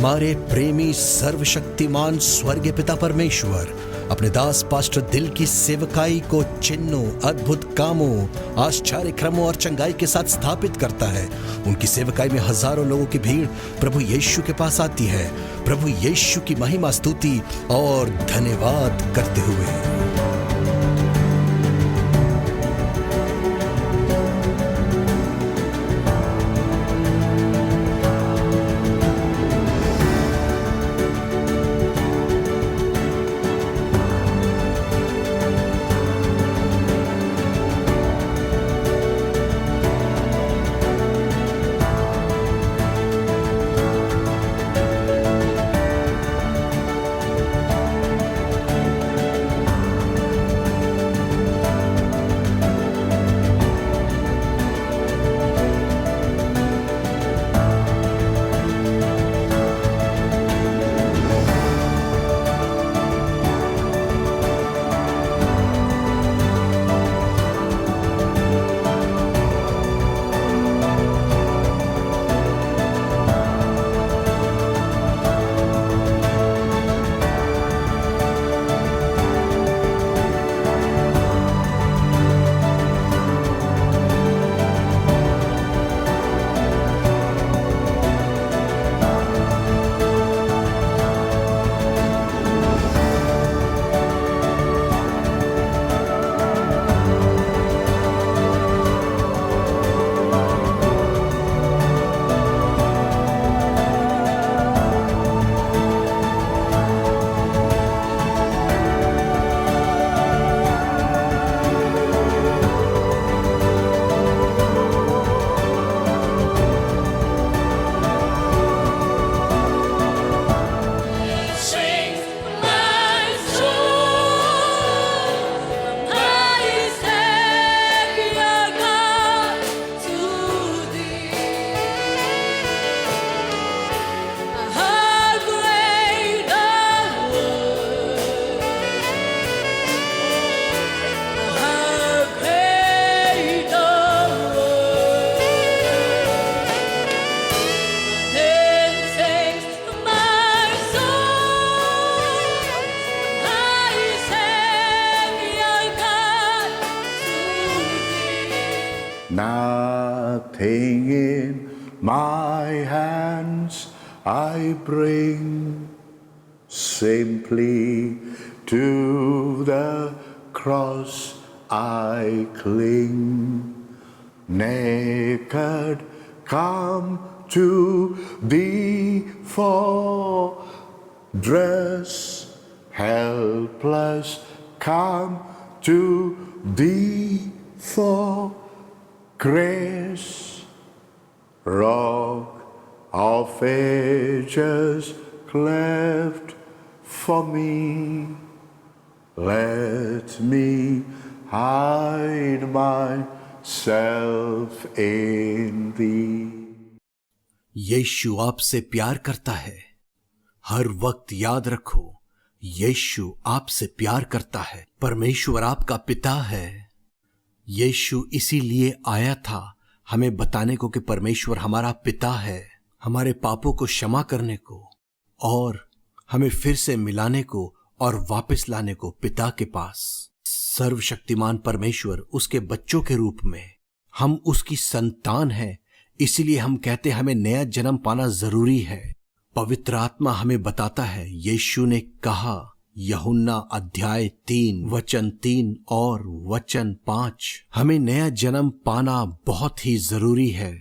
हमारे प्रेमी सर्वशक्तिमान स्वर्गीय पिता परमेश्वर अपने दास पास्टर दिल की सेवकाई को चिन्हों, अद्भुत कामों, आश्चर्य क्रमों और चंगाई के साथ स्थापित करता है। उनकी सेवकाई में हजारों लोगों की भीड़ प्रभु यीशु के पास आती है, प्रभु यीशु की महिमा, स्तुति और धन्यवाद करते हुए। Nothing in my hands I bring, simply to the cross I cling. Naked come to thee for dress, helpless come to thee for grace. Rock of ages cleft for me, let me hide myself in thee. यीशु आपसे प्यार करता है। हर वक्त याद रखो, यीशु आपसे प्यार करता है। परमेश्वर आपका पिता है। यीशु इसीलिए आया था हमें बताने को कि परमेश्वर हमारा पिता है, हमारे पापों को क्षमा करने को और हमें फिर से मिलाने को और वापस लाने को पिता के पास। सर्वशक्तिमान परमेश्वर उसके बच्चों के रूप में, हम उसकी संतान हैं। इसीलिए हम कहते हैं हमें नया जन्म पाना जरूरी है। पवित्र आत्मा हमें बताता है, यीशु ने कहा यूहन्ना अध्याय 3 वचन 3 और वचन 5, हमें नया जन्म पाना बहुत ही जरूरी है।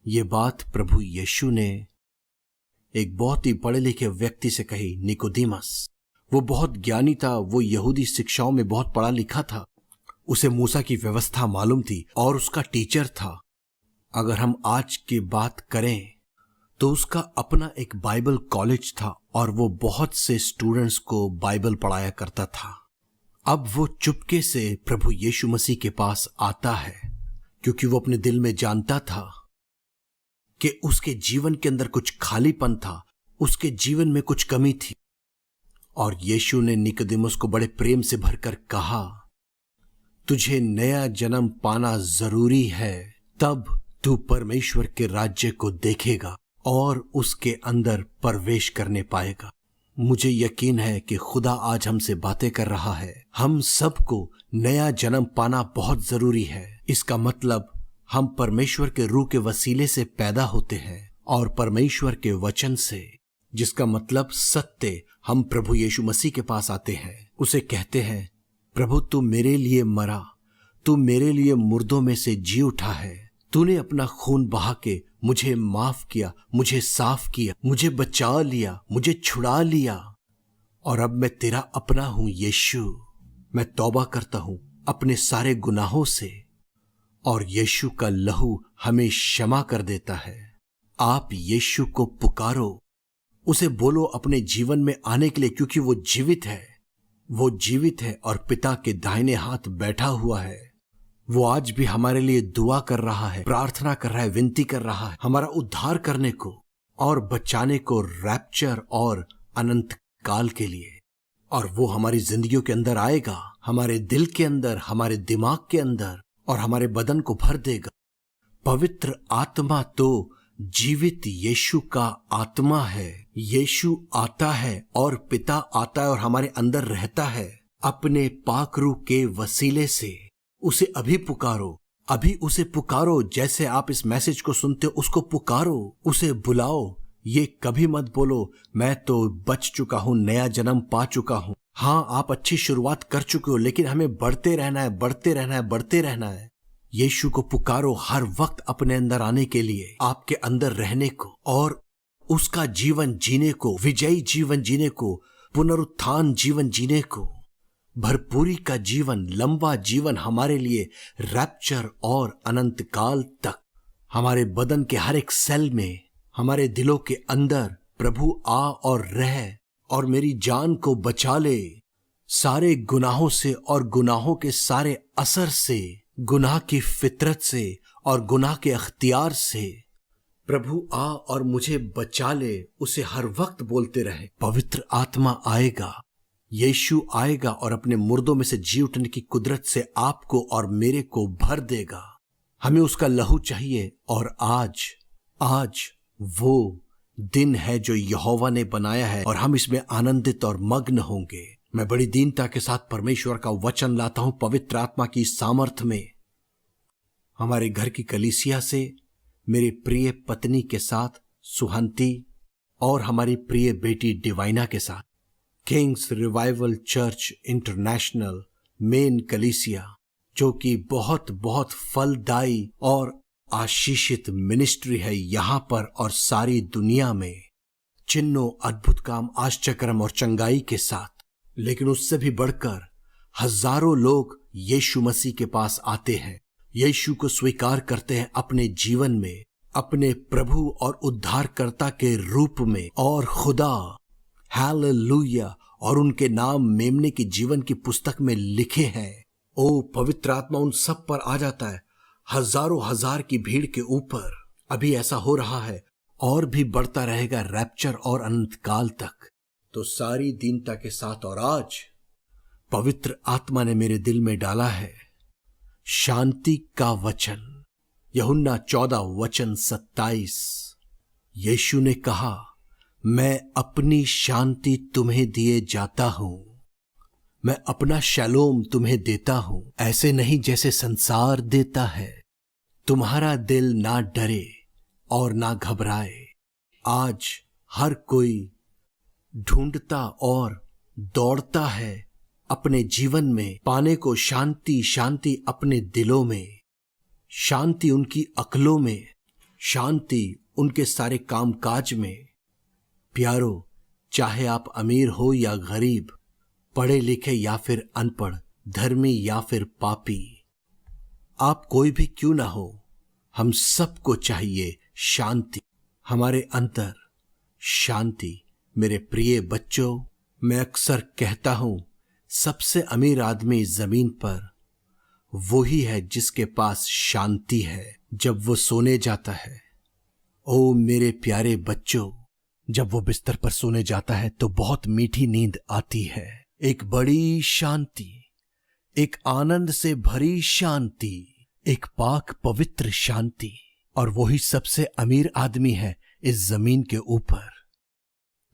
ये बात प्रभु यीशु ने एक बहुत ही पढ़े लिखे व्यक्ति से कही, निकोदेमस। वो बहुत ज्ञानी था, वो यहूदी शिक्षाओं में बहुत पढ़ा लिखा था, उसे मूसा की व्यवस्था मालूम थी और उसका टीचर था। अगर हम आज की बात करें तो उसका अपना एक बाइबल कॉलेज था और वो बहुत से स्टूडेंट्स को बाइबल पढ़ाया करता था। अब वो चुपके से प्रभु यीशु मसीह के पास आता है क्योंकि वो अपने दिल में जानता था कि उसके जीवन के अंदर कुछ खालीपन था, उसके जीवन में कुछ कमी थी। और यीशु ने निकोदेमुस को बड़े प्रेम से भरकर कहा, तुझे नया जन्म पाना जरूरी है, तब तू परमेश्वर के राज्य को देखेगा। और उसके अंदर प्रवेश करने पाएगा। मुझे यकीन है कि खुदा आज हमसे बातें कर रहा है। हम सबको नया जन्म पाना बहुत जरूरी है। इसका मतलब हम परमेश्वर के रूह के वसीले से पैदा होते हैं और परमेश्वर के वचन से, जिसका मतलब सत्य, हम प्रभु यीशु मसीह के पास आते हैं। उसे कहते हैं, प्रभु तू मेरे लिए मरा, तू मेरे लिए मुर्दों में से जी उठा है, तूने अपना खून बहा के मुझे माफ किया, मुझे साफ किया, मुझे बचा लिया, मुझे छुड़ा लिया और अब मैं तेरा अपना हूं यीशु। मैं तौबा करता हूं अपने सारे गुनाहों से और यीशु का लहू हमें क्षमा कर देता है। आप यीशु को पुकारो, उसे बोलो अपने जीवन में आने के लिए, क्योंकि वो जीवित है। वो जीवित है और पिता के दाहिने हाथ बैठा हुआ है। वो आज भी हमारे लिए दुआ कर रहा है, प्रार्थना कर रहा है, विनती कर रहा है हमारा उद्धार करने को और बचाने को रैप्चर और अनंत काल के लिए। और वो हमारी जिंदगियों के अंदर आएगा, हमारे दिल के अंदर, हमारे दिमाग के अंदर और हमारे बदन को भर देगा। पवित्र आत्मा तो जीवित यीशु का आत्मा है। यीशु आता है और पिता आता है और हमारे अंदर रहता है अपने पाक रूह के वसीले से। उसे अभी पुकारो, अभी उसे पुकारो। जैसे आप इस मैसेज को सुनते हो उसको पुकारो, उसे बुलाओ। ये कभी मत बोलो मैं तो बच चुका हूं, नया जन्म पा चुका हूं। हाँ, आप अच्छी शुरुआत कर चुके हो, लेकिन हमें बढ़ते रहना है, बढ़ते रहना है, बढ़ते रहना है। यीशु को पुकारो हर वक्त अपने अंदर आने के लिए, आपके अंदर रहने को और उसका जीवन जीने को, विजयी जीवन जीने को, पुनरुत्थान जीवन जीने को, भरपूरी का जीवन, लंबा जीवन हमारे लिए रैप्चर और अनंत काल तक। हमारे बदन के हर एक सेल में, हमारे दिलों के अंदर प्रभु आ और रह और मेरी जान को बचा ले सारे गुनाहों से और गुनाहों के सारे असर से, गुनाह की फितरत से और गुनाह के अख्तियार से। प्रभु आ और मुझे बचा ले, उसे हर वक्त बोलते रहे। पवित्र आत्मा आएगा, यीशु आएगा और अपने मुर्दों में से जी उठने की कुदरत से आपको और मेरे को भर देगा। हमें उसका लहू चाहिए और आज वो दिन है जो यहोवा ने बनाया है और हम इसमें आनंदित और मग्न होंगे। मैं बड़ी दीनता के साथ परमेश्वर का वचन लाता हूं पवित्र आत्मा की सामर्थ्य में। हमारे घर की कलीसिया से, मेरी प्रिय पत्नी के साथ सुहंती और हमारी प्रिय बेटी डिवाइना के साथ, Kings revival church international main कलीसिया, जो कि बहुत बहुत फलदायी और आशीषित मिनिस्ट्री है यहां पर और सारी दुनिया में, चिन्हों, अद्भुत काम, आश्चर्यक्रम और चंगाई के साथ। लेकिन उससे भी बढ़कर हजारों लोग यीशु मसीह के पास आते हैं, यीशु को स्वीकार करते हैं अपने जीवन में, अपने प्रभु और उद्धारकर्ता के रूप में, और खुदा हालेलुया और उनके नाम मेमने की जीवन की पुस्तक में लिखे हैं। ओ पवित्र आत्मा उन सब पर आ जाता है, हजारों हजार की भीड़ के ऊपर। अभी ऐसा हो रहा है और भी बढ़ता रहेगा रैप्चर और अनंत काल तक। तो सारी दीनता के साथ और आज पवित्र आत्मा ने मेरे दिल में डाला है शांति का वचन। यूहन्ना 14 वचन 27। यीशु ने कहा, मैं अपनी शांति तुम्हें दिए जाता हूं, मैं अपना शलोम तुम्हें देता हूं, ऐसे नहीं जैसे संसार देता है। तुम्हारा दिल ना डरे और ना घबराए। आज हर कोई ढूंढता और दौड़ता है अपने जीवन में पाने को शांति, शांति अपने दिलों में, शांति उनकी अक्लों में, शांति उनके सारे कामकाज में। प्यारो, चाहे आप अमीर हो या गरीब, पढ़े लिखे या फिर अनपढ़, धर्मी या फिर पापी, आप कोई भी क्यों ना हो, हम सबको चाहिए शांति, हमारे अंदर शांति। मेरे प्रिय बच्चों, मैं अक्सर कहता हूं सबसे अमीर आदमी जमीन पर वो ही है जिसके पास शांति है जब वो सोने जाता है। ओ मेरे प्यारे बच्चों, जब वो बिस्तर पर सोने जाता है तो बहुत मीठी नींद आती है, एक बड़ी शांति, एक आनंद से भरी शांति, एक पाक पवित्र शांति। और वही सबसे अमीर आदमी है, इस जमीन के ऊपर।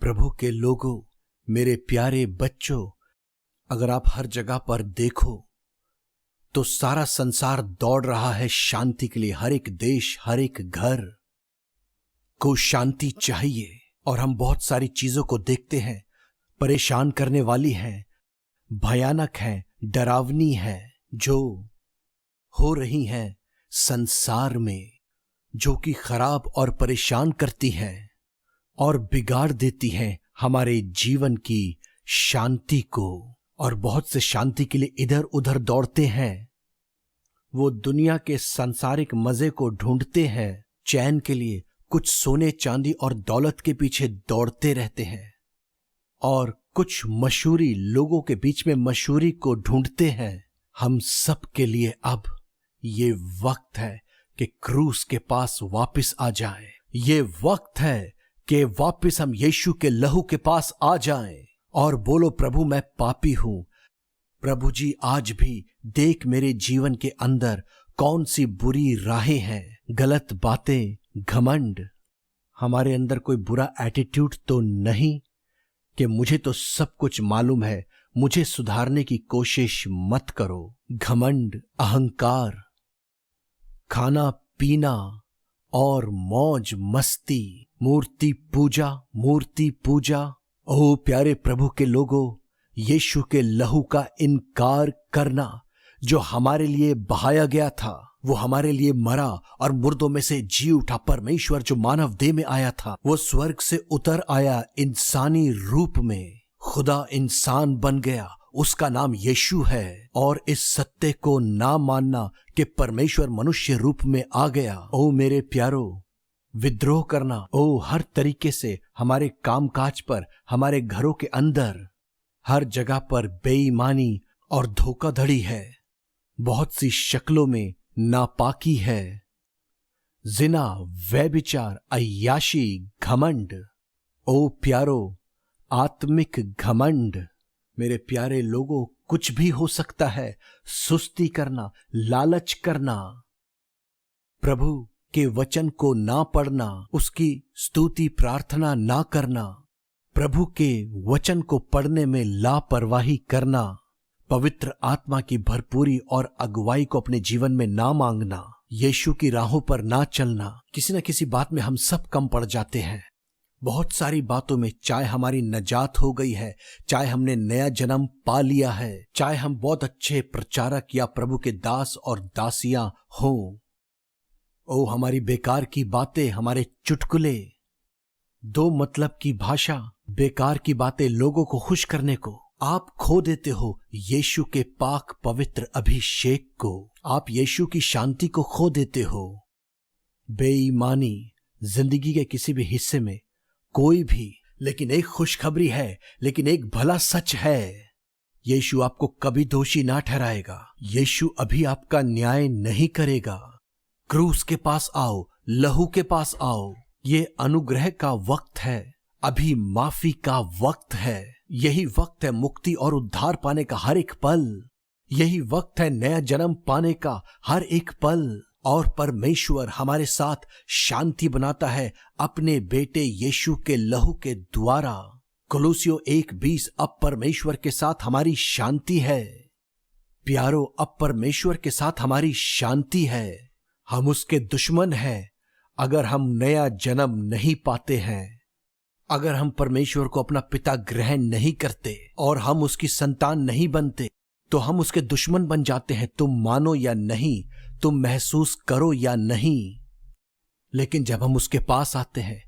प्रभु के लोगों, मेरे प्यारे बच्चों, अगर आप हर जगह पर देखो तो सारा संसार दौड़ रहा है शांति के लिए। हर एक देश, हर एक घर को शांति चाहिए। और हम बहुत सारी चीजों को देखते हैं, परेशान करने वाली हैं, भयानक हैं, डरावनी हैं, जो हो रही हैं संसार में, जो कि खराब और परेशान करती हैं और बिगाड़ देती हैं हमारे जीवन की शांति को। और बहुत से शांति के लिए इधर उधर दौड़ते हैं। वो दुनिया के सांसारिक मजे को ढूंढते हैं, चैन के लिए कुछ सोने चांदी और दौलत के पीछे दौड़ते रहते हैं, और कुछ मशहूरी लोगों के बीच में मशहूरी को ढूंढते हैं। हम सब के लिए अब ये वक्त है कि क्रूस के पास वापस आ जाएं। ये वक्त है कि वापस हम यीशु के लहू के पास आ जाएं और बोलो, प्रभु मैं पापी हूं। प्रभु जी आज भी देख मेरे जीवन के अंदर कौन सी बुरी राहें हैं, गलत बातें, घमंड। हमारे अंदर कोई बुरा एटीट्यूड तो नहीं कि मुझे तो सब कुछ मालूम है, मुझे सुधारने की कोशिश मत करो। घमंड, अहंकार, खाना पीना और मौज मस्ती, मूर्ति पूजा। ओ प्यारे प्रभु के लोगों, यीशु के लहू का इनकार करना जो हमारे लिए बहाया गया था, वो हमारे लिए मरा और मुर्दों में से जी उठा। परमेश्वर जो मानव देह में आया था, वो स्वर्ग से उतर आया इंसानी रूप में, खुदा इंसान बन गया, उसका नाम यीशु है। और इस सत्य को ना मानना कि परमेश्वर मनुष्य रूप में आ गया, ओ मेरे प्यारो, विद्रोह करना, ओ हर तरीके से हमारे कामकाज पर, हमारे घरों के अंदर, हर जगह पर बेईमानी और धोखाधड़ी है। बहुत सी शक्लों में नापाकी है, जिना, व्यभिचार, अय्याशी, घमंड। ओ प्यारो, आत्मिक घमंड। मेरे प्यारे लोगों, कुछ भी हो सकता है। सुस्ती करना, लालच करना, प्रभु के वचन को ना पढ़ना, उसकी स्तुति प्रार्थना ना करना, प्रभु के वचन को पढ़ने में लापरवाही करना, पवित्र आत्मा की भरपूरी और अगुवाई को अपने जीवन में ना मांगना, यीशु की राहों पर ना चलना। किसी न किसी बात में हम सब कम पड़ जाते हैं। बहुत सारी बातों में, चाहे हमारी नजात हो गई है, चाहे हमने नया जन्म पा लिया है, चाहे हम बहुत अच्छे प्रचारक या प्रभु के दास और दासियां हों, ओ हमारी बेकार की बातें, हमारे चुटकुले, दो मतलब की भाषा, बेकार की बातें लोगों को खुश करने को आप खो देते हो। यीशु के पाक पवित्र अभिषेक को, आप यीशु की शांति को खो देते हो। बेईमानी जिंदगी के किसी भी हिस्से में कोई भी, लेकिन एक खुशखबरी है, लेकिन एक भला सच है, यीशु आपको कभी दोषी ना ठहराएगा। यीशु अभी आपका न्याय नहीं करेगा। क्रूस के पास आओ, लहू के पास आओ। ये अनुग्रह का वक्त है, अभी माफी का वक्त है। यही वक्त है मुक्ति और उद्धार पाने का हर एक पल। यही वक्त है नया जन्म पाने का हर एक पल। और परमेश्वर हमारे साथ शांति बनाता है अपने बेटे यीशु के लहू के द्वारा। कोलोसियों 1:20, अब परमेश्वर के साथ हमारी शांति है। प्यारो, अब परमेश्वर के साथ हमारी शांति है। हम उसके दुश्मन हैं अगर हम नया जन्म नहीं पाते हैं, अगर हम परमेश्वर को अपना पिता ग्रहण नहीं करते और हम उसकी संतान नहीं बनते, तो हम उसके दुश्मन बन जाते हैं। तुम मानो या नहीं, तुम महसूस करो या नहीं, लेकिन जब हम उसके पास आते हैं,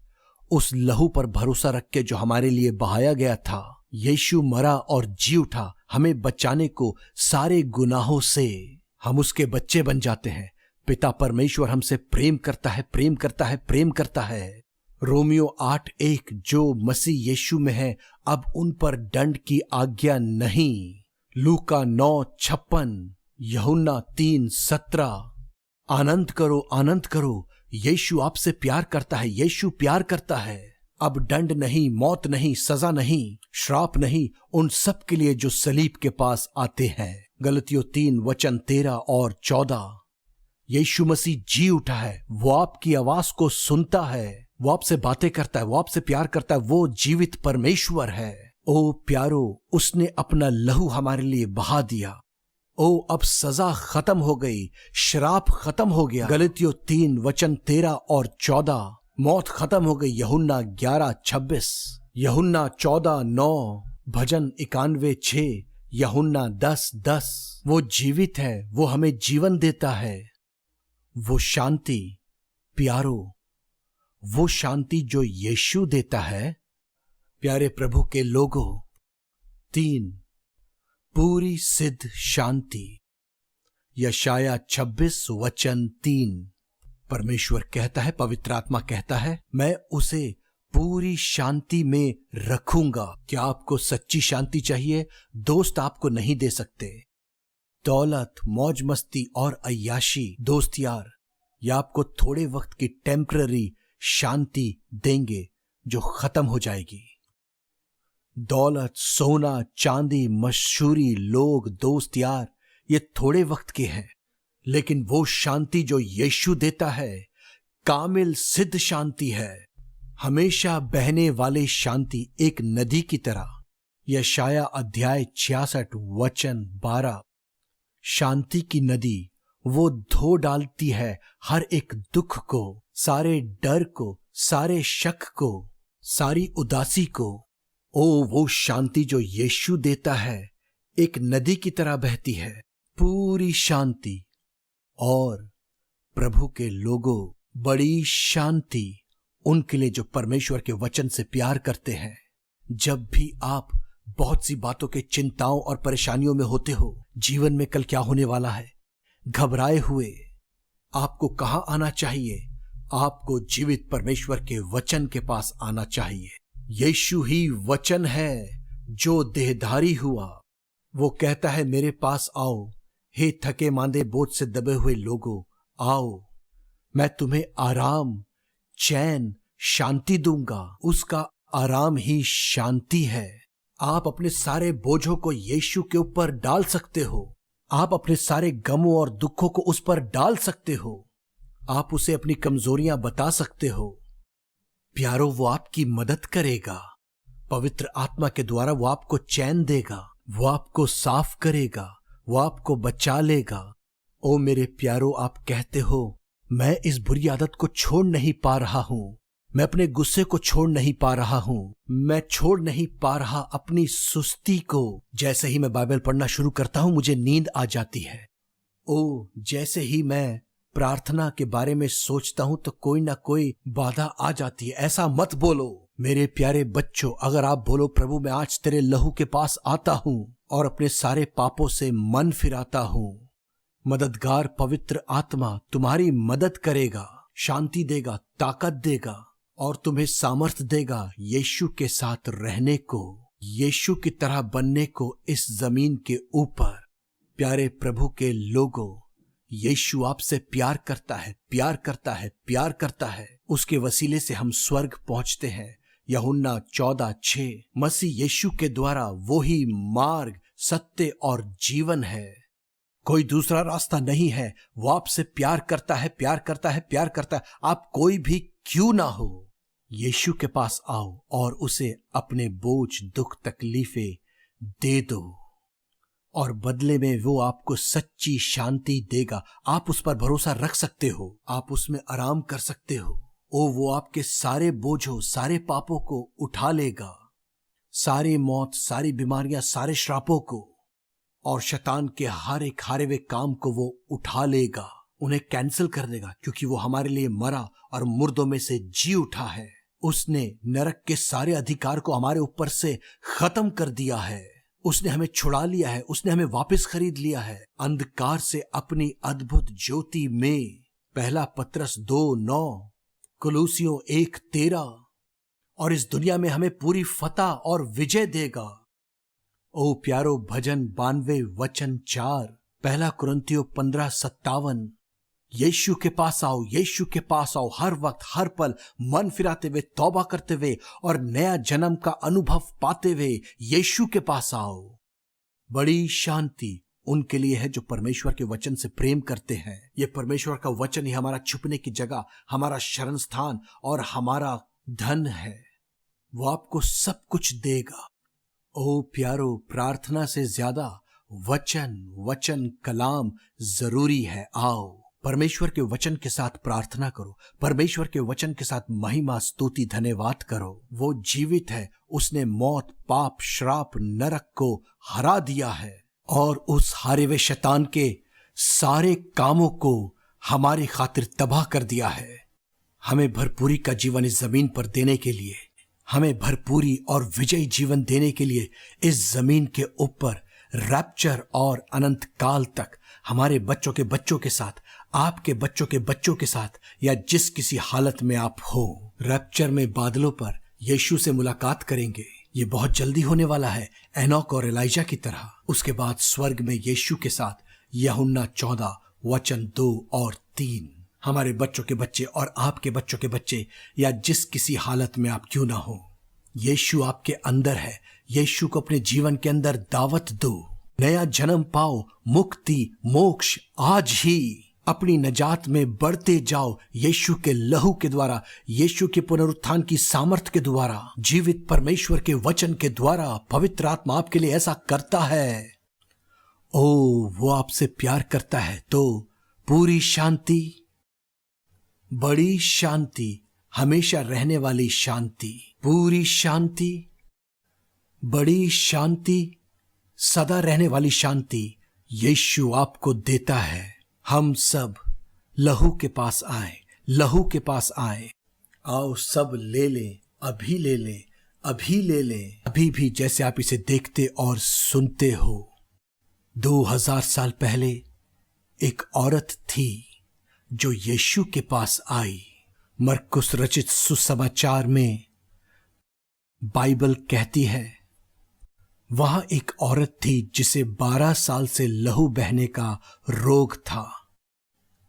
उस लहू पर भरोसा रख के जो हमारे लिए बहाया गया था, यीशु मरा और जी उठा हमें बचाने को सारे गुनाहों से, हम उसके बच्चे बन जाते हैं। पिता परमेश्वर हमसे प्रेम करता है, प्रेम करता है, प्रेम करता है। रोमियो 8:1, जो मसीह यीशु में है अब उन पर दंड की आज्ञा नहीं। लूका 9:56, यूहन्ना 3:17। आनंद करो, आनंद करो, यीशु आपसे प्यार करता है, यीशु प्यार करता है। अब दंड नहीं, मौत नहीं, सजा नहीं, श्राप नहीं उन सब के लिए जो सलीब के पास आते हैं। गलतियों 3:13 और 14। यीशु मसीह जी उठा है, वो आपकी आवाज को सुनता है, वो आपसे बातें करता है, वो आपसे प्यार करता है। वो जीवित परमेश्वर है। ओ प्यारो, उसने अपना लहू हमारे लिए बहा दिया। ओ अब सजा खत्म हो गई, श्राप खत्म हो गया। गलतियों 3 वचन 13 और 14। मौत खत्म हो गई, यूहन्ना 11:26, यूहन्ना 14:9, भजन 91:6, यूहन्ना 10:10। वो जीवित है, वो हमें जीवन देता है। वो शांति प्यारो, वो शांति जो यीशु देता है। प्यारे प्रभु के लोगों, 3 पूरी सिद्ध शांति। यशाया 26 वचन 3। परमेश्वर कहता है, पवित्र आत्मा कहता है, मैं उसे पूरी शांति में रखूंगा। क्या आपको सच्ची शांति चाहिए? दोस्त आपको नहीं दे सकते। दौलत, मौज मस्ती और अय्याशी, दोस्त यार, ये आपको थोड़े वक्त की टेम्पररी शांति देंगे जो खत्म हो जाएगी। दौलत, सोना, चांदी, मशहूरी, लोग, दोस्त यार, ये थोड़े वक्त के हैं। लेकिन वो शांति जो यीशु देता है, कामिल सिद्ध शांति है, हमेशा बहने वाली शांति, एक नदी की तरह। यशाया अध्याय 66 वचन 12। शांति की नदी, वो धो डालती है हर एक दुख को, सारे डर को, सारे शक को, सारी उदासी को। ओ वो शांति जो यीशु देता है, एक नदी की तरह बहती है, पूरी शांति। और प्रभु के लोगों, बड़ी शांति उनके लिए जो परमेश्वर के वचन से प्यार करते हैं। जब भी आप बहुत सी बातों के चिंताओं और परेशानियों में होते हो, जीवन में कल क्या होने वाला है, घबराए हुए, आपको कहां आना चाहिए? आपको जीवित परमेश्वर के वचन के पास आना चाहिए। यीशु ही वचन है जो देहधारी हुआ। वो कहता है, मेरे पास आओ हे थके मांदे बोझ से दबे हुए लोगों, आओ, मैं तुम्हें आराम, चैन, शांति दूंगा। उसका आराम ही शांति है। आप अपने सारे बोझों को यीशु के ऊपर डाल सकते हो। आप अपने सारे गमों और दुखों को उस पर डाल सकते हो। आप उसे अपनी कमजोरियां बता सकते हो। प्यारो, वो आपकी मदद करेगा। पवित्र आत्मा के द्वारा वो आपको चैन देगा, वो आपको साफ करेगा, वो आपको बचा लेगा। ओ मेरे प्यारो, आप कहते हो, मैं इस बुरी आदत को छोड़ नहीं पा रहा हूं, मैं अपने गुस्से को छोड़ नहीं पा रहा हूं, मैं छोड़ नहीं पा रहा अपनी सुस्ती को। जैसे ही मैं बाइबल पढ़ना शुरू करता हूं, मुझे नींद आ जाती है। ओ जैसे ही मैं प्रार्थना के बारे में सोचता हूं तो कोई ना कोई बाधा आ जाती है। ऐसा मत बोलो मेरे प्यारे बच्चों। अगर आप बोलो, प्रभु मैं आज तेरे लहू के पास आता हूं और अपने सारे पापों से मन फिराता हूं, मददगार पवित्र आत्मा तुम्हारी मदद करेगा, शांति देगा, ताकत देगा और तुम्हें सामर्थ देगा यीशु के साथ रहने को, यीशु की तरह बनने को इस जमीन के ऊपर। प्यारे प्रभु के लोगों, यीशु आपसे प्यार करता है, प्यार करता है, प्यार करता है। उसके वसीले से हम स्वर्ग पहुंचते हैं। यूहन्ना 14:6। मसीह यीशु के द्वारा वो ही मार्ग, सत्य और जीवन है। कोई दूसरा रास्ता नहीं है। वो आपसे प्यार करता है, प्यार करता है, प्यार करता है। आप कोई भी क्यों ना हो, यीशु के पास आओ और उसे अपने बोझ, दुख, तकलीफें दे दो और बदले में वो आपको सच्ची शांति देगा। आप उस पर भरोसा रख सकते हो, आप उसमें आराम कर सकते हो। ओ वो आपके सारे बोझों, सारे पापों को उठा लेगा, सारी मौत, सारी बीमारियां, सारे श्रापों को और शैतान के हर एक हारे हुए काम को वो उठा लेगा, उन्हें कैंसिल कर देगा, क्योंकि वो हमारे लिए मरा और मुर्दों में से जी उठा है। उसने नरक के सारे अधिकार को हमारे ऊपर से खत्म कर दिया है। उसने हमें छुड़ा लिया है, उसने हमें वापस खरीद लिया है अंधकार से अपनी अद्भुत ज्योति में। पहला पत्रस 2:9, कुलूसियों 1:13। और इस दुनिया में हमें पूरी फतह और विजय देगा। ओ प्यारो, भजन 92 वचन 4, पहला कुरिन्थियों 15:57। यीशु के पास आओ, यीशु के पास आओ, हर वक्त, हर पल मन फिराते हुए, तौबा करते हुए और नया जन्म का अनुभव पाते हुए यीशु के पास आओ। बड़ी शांति, उनके लिए है जो परमेश्वर के वचन से प्रेम करते हैं। ये परमेश्वर का वचन ही हमारा छुपने की जगह, हमारा शरण स्थान और हमारा धन है। वो आपको सब कुछ देगा। ओ प्यारो, प्रार्थना से ज्यादा वचन कलाम जरूरी है। आओ परमेश्वर के वचन के साथ प्रार्थना करो, परमेश्वर के वचन के साथ महिमा स्तुति धन्यवाद करो। वो जीवित है, उसने मौत, पाप, श्राप, नरक को हरा दिया है और उस हारे हुए शैतान के सारे कामों को हमारी खातिर तबाह कर दिया है। हमें भरपूरी का जीवन इस जमीन पर देने के लिए, हमें भरपूरी और विजयी जीवन देने के लिए इस जमीन के ऊपर रैप्चर और अनंत काल तक हमारे बच्चों के साथ, आपके बच्चों के साथ, या जिस किसी हालत में आप हो, रैप्चर में बादलों पर यीशु से मुलाकात करेंगे। ये बहुत जल्दी होने वाला है, एनोक और एलाइजा की तरह। उसके बाद स्वर्ग में यीशु के साथ, यूहन्ना 14 वचन 2 और 3। हमारे बच्चों के बच्चे और आपके बच्चों के बच्चे, या जिस किसी हालत में आप क्यों ना हो, यीशु आपके अंदर है। यीशु को अपने जीवन के अंदर दावत दो, नया जन्म पाओ, मुक्ति, मोक्ष आज ही। अपनी नजात में बढ़ते जाओ यीशु के लहू के द्वारा, यीशु के पुनरुत्थान की सामर्थ के द्वारा, जीवित परमेश्वर के वचन के द्वारा। पवित्र आत्मा आपके लिए ऐसा करता है। ओ वो आपसे प्यार करता है। तो पूरी शांति, बड़ी शांति, हमेशा रहने वाली शांति, पूरी शांति, बड़ी शांति, सदा रहने वाली शांति यीशु आपको देता है। हम सब लहू के पास आए, लहू के पास आए। आओ सब ले लें, अभी ले लें, अभी ले लें, अभी भी, जैसे आप इसे देखते और सुनते हो। 2000 साल पहले एक औरत थी जो यीशु के पास आई। मरकुस रचित सुसमाचार में बाइबल कहती है, वहां एक औरत थी जिसे 12 साल से लहू बहने का रोग था।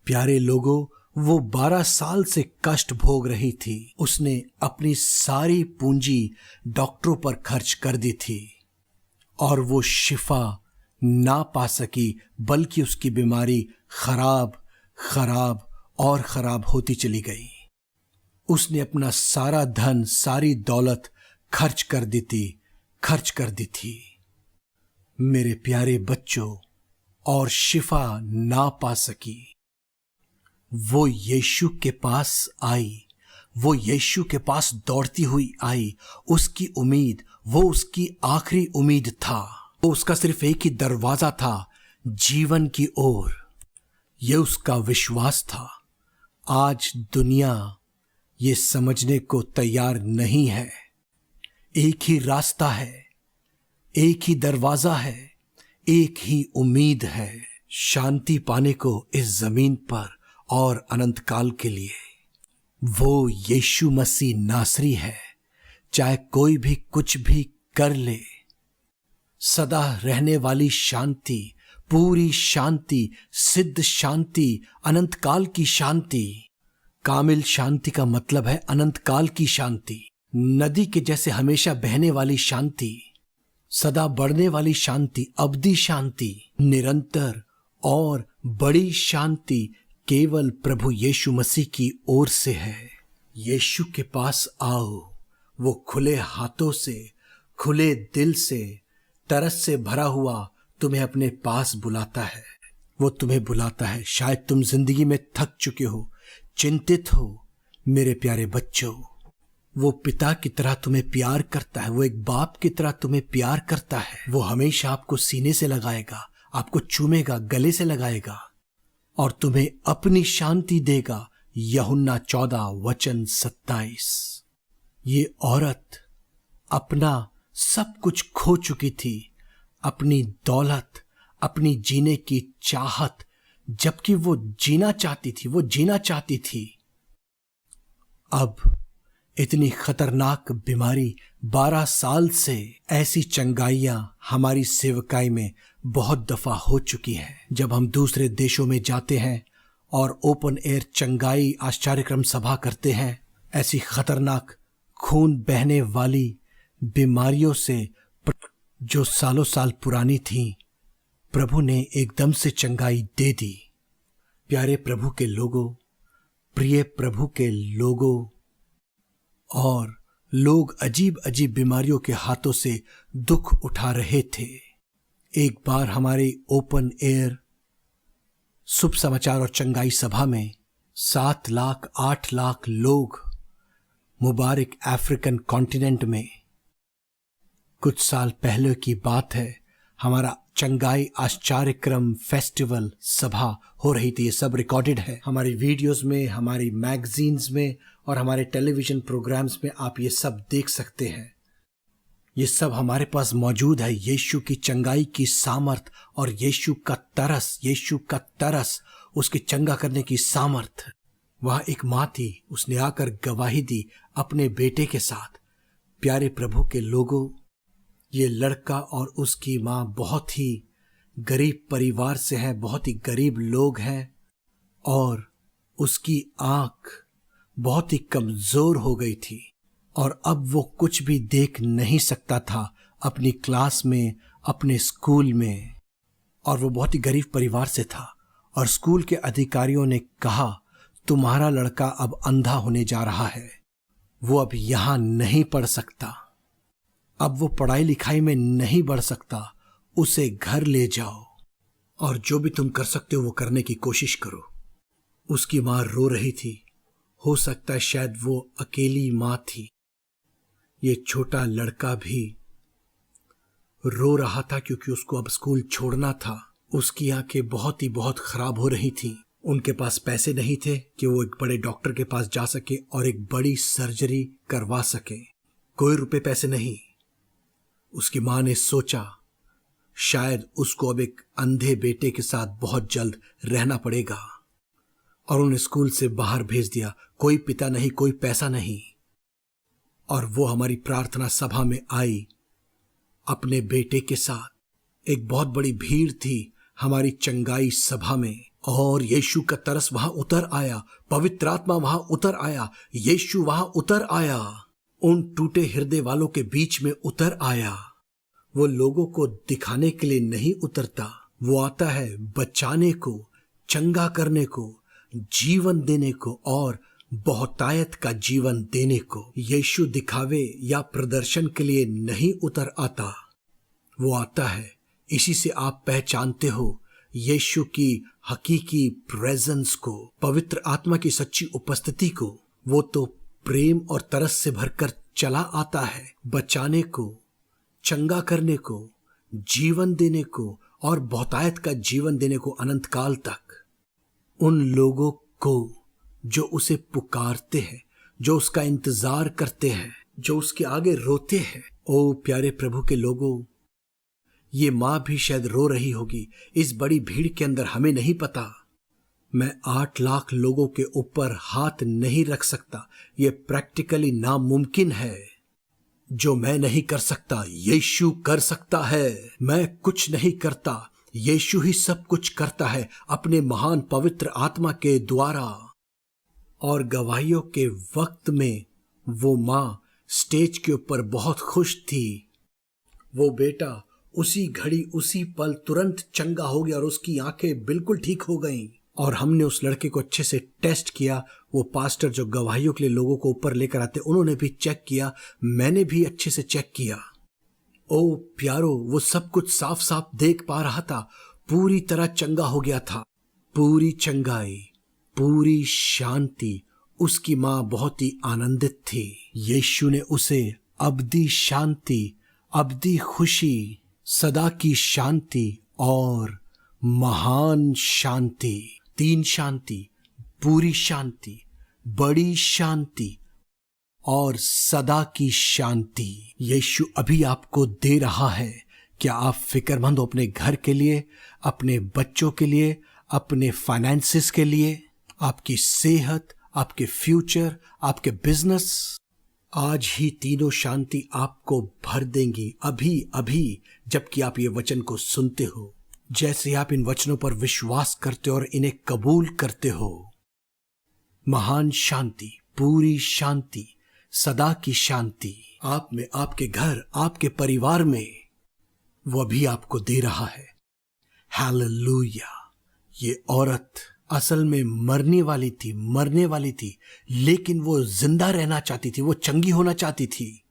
प्यारे लोगों, वो 12 साल से कष्ट भोग रही थी। उसने अपनी सारी पूंजी डॉक्टरों पर खर्च कर दी थी और वो शिफा ना पा सकी, बल्कि उसकी बीमारी खराब और खराब होती चली गई। उसने अपना सारा धन, सारी दौलत खर्च कर दी थी। मेरे प्यारे बच्चों, और शिफा ना पा सकी। वो यीशु के पास आई, वो यीशु के पास दौड़ती हुई आई। उसकी उम्मीद, वो उसकी आखिरी उम्मीद था। वो उसका सिर्फ एक ही दरवाजा था, जीवन की ओर। ये उसका विश्वास था। आज दुनिया ये समझने को तैयार नहीं है। एक ही रास्ता है, एक ही दरवाजा है, एक ही उम्मीद है शांति पाने को इस जमीन पर और अनंत काल के लिए। वो यीशु मसीह नासरी है। चाहे कोई भी कुछ भी कर ले, सदा रहने वाली शांति, पूरी शांति, सिद्ध शांति, अनंत काल की शांति। कामिल शांति का मतलब है अनंत काल की शांति। नदी के जैसे हमेशा बहने वाली शांति, सदा बढ़ने वाली शांति, अवधि शांति, निरंतर और बड़ी शांति केवल प्रभु यीशु मसीह की ओर से है। यीशु के पास आओ। वो खुले हाथों से, खुले दिल से, तरस से भरा हुआ तुम्हें अपने पास बुलाता है। वो तुम्हें बुलाता है। शायद तुम जिंदगी में थक चुके हो, चिंतित हो। मेरे प्यारे बच्चों, वो पिता की तरह तुम्हें प्यार करता है। वो एक बाप की तरह तुम्हें प्यार करता है। वो हमेशा आपको सीने से लगाएगा, आपको चूमेगा, गले से लगाएगा और तुम्हें अपनी शांति देगा। यूहन्ना 14 वचन 27। ये औरत अपना सब कुछ खो चुकी थी, अपनी दौलत, अपनी जीने की चाहत, जबकि वो जीना चाहती थी। अब इतनी खतरनाक बीमारी 12 साल से, ऐसी चंगाइयां हमारी सेवकाई में बहुत दफा हो चुकी है। जब हम दूसरे देशों में जाते हैं और ओपन एयर चंगाई आश्चर्यक्रम सभा करते हैं, ऐसी खतरनाक खून बहने वाली बीमारियों से जो सालों साल पुरानी थी, प्रभु ने एकदम से चंगाई दे दी। प्यारे प्रभु के लोगों, प्रिय प्रभु के लोगों, और लोग अजीब अजीब बीमारियों के हाथों से दुख उठा रहे थे। एक बार हमारे ओपन एयर शुभ समाचार और चंगाई सभा में 7 लाख 8 लाख लोग मुबारक अफ्रीकन कॉन्टिनेंट में, कुछ साल पहले की बात है, हमारा चंगाई आश्चर्यक्रम फेस्टिवल सभा हो रही थी। ये सब रिकॉर्डेड है हमारी वीडियोस में, हमारी मैगजीन्स में और हमारे टेलीविजन प्रोग्राम्स में। आप ये सब देख सकते हैं। ये सब हमारे पास मौजूद है। यीशु की चंगाई की सामर्थ और यीशु का तरस, उसकी चंगा करने की सामर्थ। वहां एक माँ थी, उसने आकर गवाही दी अपने बेटे के साथ। प्यारे प्रभु के लोगों, ये लड़का और उसकी माँ बहुत ही गरीब परिवार से है, बहुत ही गरीब लोग हैं, और उसकी आंख बहुत ही कमजोर हो गई थी और अब वो कुछ भी देख नहीं सकता था अपनी क्लास में, अपने स्कूल में, और वो बहुत ही गरीब परिवार से था। और स्कूल के अधिकारियों ने कहा, तुम्हारा लड़का अब अंधा होने जा रहा है, वो अब यहां नहीं पढ़ सकता, अब वो पढ़ाई लिखाई में नहीं बढ़ सकता, उसे घर ले जाओ और जो भी तुम कर सकते हो वो करने की कोशिश करो। उसकी मां रो रही थी। हो सकता है शायद वो अकेली मां थी। ये छोटा लड़का भी रो रहा था क्योंकि उसको अब स्कूल छोड़ना था। उसकी आंखें बहुत खराब हो रही थी। उनके पास पैसे नहीं थे कि वो एक बड़े डॉक्टर के पास जा सके और एक बड़ी सर्जरी करवा सके। कोई रुपए पैसे नहीं। उसकी मां ने सोचा शायद उसको अब एक अंधे बेटे के साथ बहुत जल्द रहना पड़ेगा, और उन्हें स्कूल से बाहर भेज दिया। कोई पिता नहीं, कोई पैसा नहीं। और वो हमारी प्रार्थना सभा में आई अपने बेटे के साथ। एक बहुत बड़ी भीड़ थी हमारी चंगाई सभा में, और यीशु का तरस वहां उतर आया, पवित्र आत्मा वहां उतर आया, यीशु वहां उतर आया, उन टूटे हृदय वालों के बीच में उतर आया। वो लोगों को दिखाने के लिए नहीं उतरता, वो आता है बचाने को, चंगा करने को, जीवन देने को और बहुतायत का जीवन देने को। यीशु दिखावे या प्रदर्शन के लिए नहीं उतर आता, वो आता है। इसी से आप पहचानते हो यीशु की हकीकी प्रेजेंस को, पवित्र आत्मा की सच्ची उपस्थिति को। वो तो प्रेम और तरस से भरकर चला आता है, बचाने को, चंगा करने को, जीवन देने को और बहुतायत का जीवन देने को अनंत काल तक। उन लोगों को जो उसे पुकारते हैं, जो उसका इंतजार करते हैं, जो उसके आगे रोते हैं। ओ प्यारे प्रभु के लोगों, ये मां भी शायद रो रही होगी इस बड़ी भीड़ के अंदर, हमें नहीं पता। मैं 8 लाख लोगों के ऊपर हाथ नहीं रख सकता, ये प्रैक्टिकली नामुमकिन है। जो मैं नहीं कर सकता यीशु कर सकता है। मैं कुछ नहीं करता, यीशु ही सब कुछ करता है अपने महान पवित्र आत्मा के द्वारा। और गवाहियों के वक्त में वो मां स्टेज के ऊपर बहुत खुश थी। वो बेटा उसी घड़ी उसी पल तुरंत चंगा हो गया और उसकी आंखें बिल्कुल ठीक हो गईं। और हमने उस लड़के को अच्छे से टेस्ट किया। वो पास्टर जो गवाहियों के लिए लोगों को ऊपर लेकर आते, उन्होंने भी चेक किया, मैंने भी अच्छे से चेक किया। ओ प्यारो, वो सब कुछ साफ साफ देख पा रहा था, पूरी तरह चंगा हो गया था। पूरी चंगाई, पूरी शांति। उसकी मां बहुत ही आनंदित थी। यीशु ने उसे अब्दी शांति, अब्दी खुशी, सदा की शांति और महान शांति, 3 शांति, पूरी शांति, बड़ी शांति और सदा की शांति यीशु अभी आपको दे रहा है। क्या आप फिक्रमंद हो अपने घर के लिए, अपने बच्चों के लिए, अपने फाइनेंसेस के लिए, आपकी सेहत, आपके फ्यूचर, आपके बिजनेस? आज ही तीनों शांति आपको भर देंगी, अभी अभी, जबकि आप ये वचन को सुनते हो। जैसे आप इन वचनों पर विश्वास करते हो और इन्हें कबूल करते हो, महान शांति, पूरी शांति, सदा की शांति आप में, आपके घर, आपके परिवार में, वो भी आपको दे रहा है। हालेलुया। ये औरत असल में मरने वाली थी, लेकिन वो जिंदा रहना चाहती थी, वो चंगी होना चाहती थी।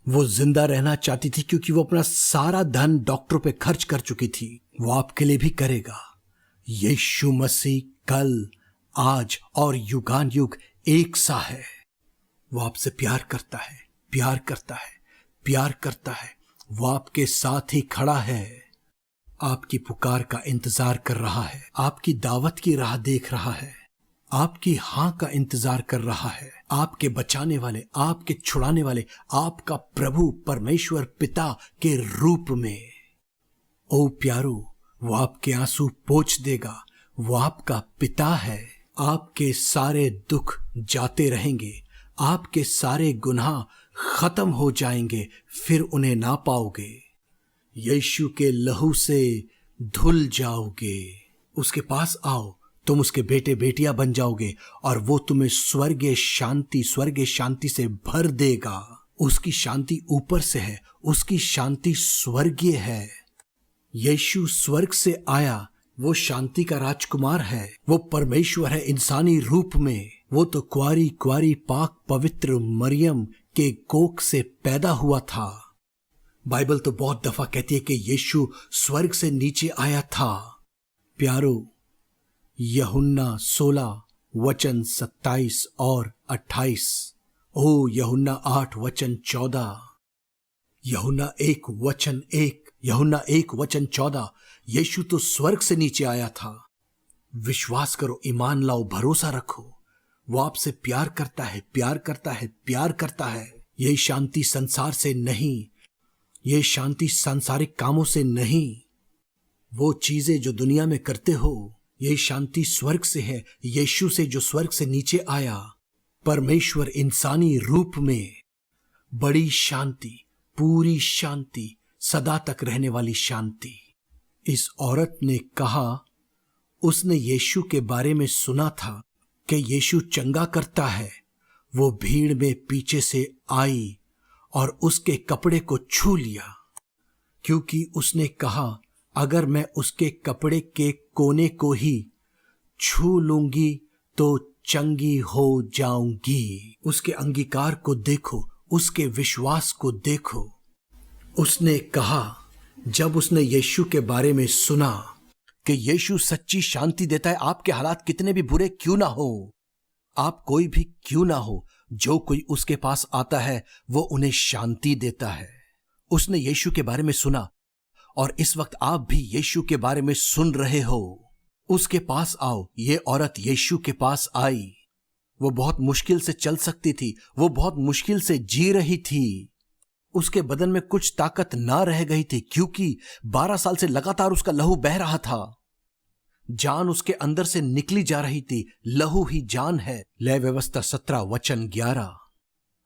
वो जिंदा रहना चाहती थी क्योंकि वो अपना सारा धन डॉक्टरों पे खर्च कर चुकी थी। वो आपके लिए भी करेगा। यीशु मसीह कल, आज और युगान युग एक सा है। वो आपसे प्यार करता है, प्यार करता है, प्यार करता है। वो आपके साथ ही खड़ा है, आपकी पुकार का इंतजार कर रहा है, आपकी दावत की राह देख रहा है, आपकी हां का इंतजार कर रहा है। आपके बचाने वाले, आपके छुड़ाने वाले, आपका प्रभु परमेश्वर पिता के रूप में। ओ प्यारो, वो आपके आंसू पोंछ देगा। वो आपका पिता है। आपके सारे दुख जाते रहेंगे, आपके सारे गुनाह खत्म हो जाएंगे, फिर उन्हें ना पाओगे। यीशु के लहू से धुल जाओगे। उसके पास आओ, तुम उसके बेटे बेटियां बन जाओगे और वो तुम्हें स्वर्गीय शांति से भर देगा। उसकी शांति ऊपर से है, उसकी शांति स्वर्गीय है। यीशु स्वर्ग से आया, वो शांति का राजकुमार है। वो परमेश्वर है इंसानी रूप में। वो तो कुआरी कुआरी पाक पवित्र मरियम के कोख से पैदा हुआ था। बाइबल तो बहुत दफा कहती है कि यीशु स्वर्ग से नीचे आया था। प्यारो, यूहन्ना 16 वचन 27 और 28, ओ यूहन्ना 8 वचन 14, यूहन्ना 1 वचन 14, यीशु तो स्वर्ग से नीचे आया था। विश्वास करो, ईमान लाओ, भरोसा रखो। वो आपसे प्यार करता है, प्यार करता है, प्यार करता है। ये शांति संसार से नहीं, ये शांति सांसारिक कामों से नहीं, वो चीजें जो दुनिया में करते हो, ये शांति स्वर्ग से है, यीशु से जो स्वर्ग से नीचे आया। परमेश्वर इंसानी रूप में, बड़ी शांति, पूरी शांति, सदा तक रहने वाली शांति। इस औरत ने कहा, उसने यीशु के बारे में सुना था कि यीशु चंगा करता है। वो भीड़ में पीछे से आई और उसके कपड़े को छू लिया, क्योंकि उसने कहा, अगर मैं उसके कपड़े के कोने को ही छू लूंगी तो चंगी हो जाऊंगी। उसके अंगीकार को देखो, उसके विश्वास को देखो। उसने कहा, जब उसने यीशु के बारे में सुना कि यीशु सच्ची शांति देता है, आपके हालात कितने भी बुरे क्यों ना हो, आप कोई भी क्यों ना हो, जो कोई उसके पास आता है वो उन्हें शांति देता है। उसने यीशु के बारे में सुना और इस वक्त आप भी यीशु के बारे में सुन रहे हो। उसके पास आओ। ये औरत यीशु के पास आई। वो बहुत मुश्किल से चल सकती थी, वो बहुत मुश्किल से जी रही थी। उसके बदन में कुछ ताकत ना रह गई थी, क्योंकि 12 साल से लगातार उसका लहू बह रहा था। जान उसके अंदर से निकली जा रही थी। लहू ही जान है। लय व्यवस्था 17 वचन 11।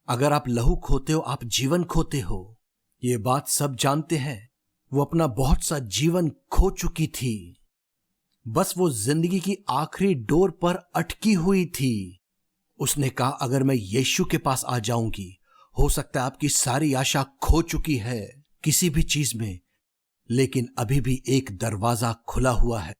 अगर आप लहू खोते हो, आप जीवन खोते हो। ये बात सब जानते हैं। वो अपना बहुत सा जीवन खो चुकी थी। बस वो जिंदगी की आखिरी डोर पर अटकी हुई थी। उसने कहा, अगर मैं यीशु के पास आ जाऊंगी, हो सकता है आपकी सारी आशा खो चुकी है किसी भी चीज में, लेकिन अभी भी एक दरवाजा खुला हुआ है।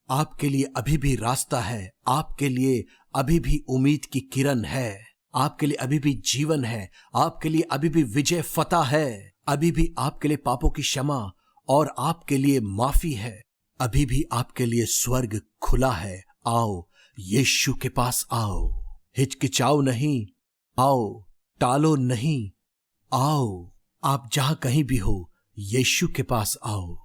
आपके लिए अभी भी रास्ता है। आपके लिए अभी भी उम्मीद की किरण है। आपके लिए अभी भी जीवन है। आपके लिए अभी भी विजय फतह है। अभी भी आपके लिए पापों की क्षमा और आपके लिए माफी है। अभी भी आपके लिए स्वर्ग खुला है। आओ, यीशु के पास आओ। हिचकिचाओ नहीं, आओ। टालो नहीं, आओ। आप जहां कहीं भी हो, यीशु के पास आओ।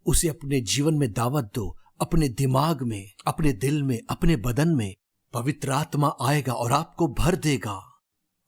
उसे अपने जीवन में दावत दो। अपने दिमाग में, अपने दिल में, अपने बदन में पवित्र आत्मा आएगा और आपको भर देगा।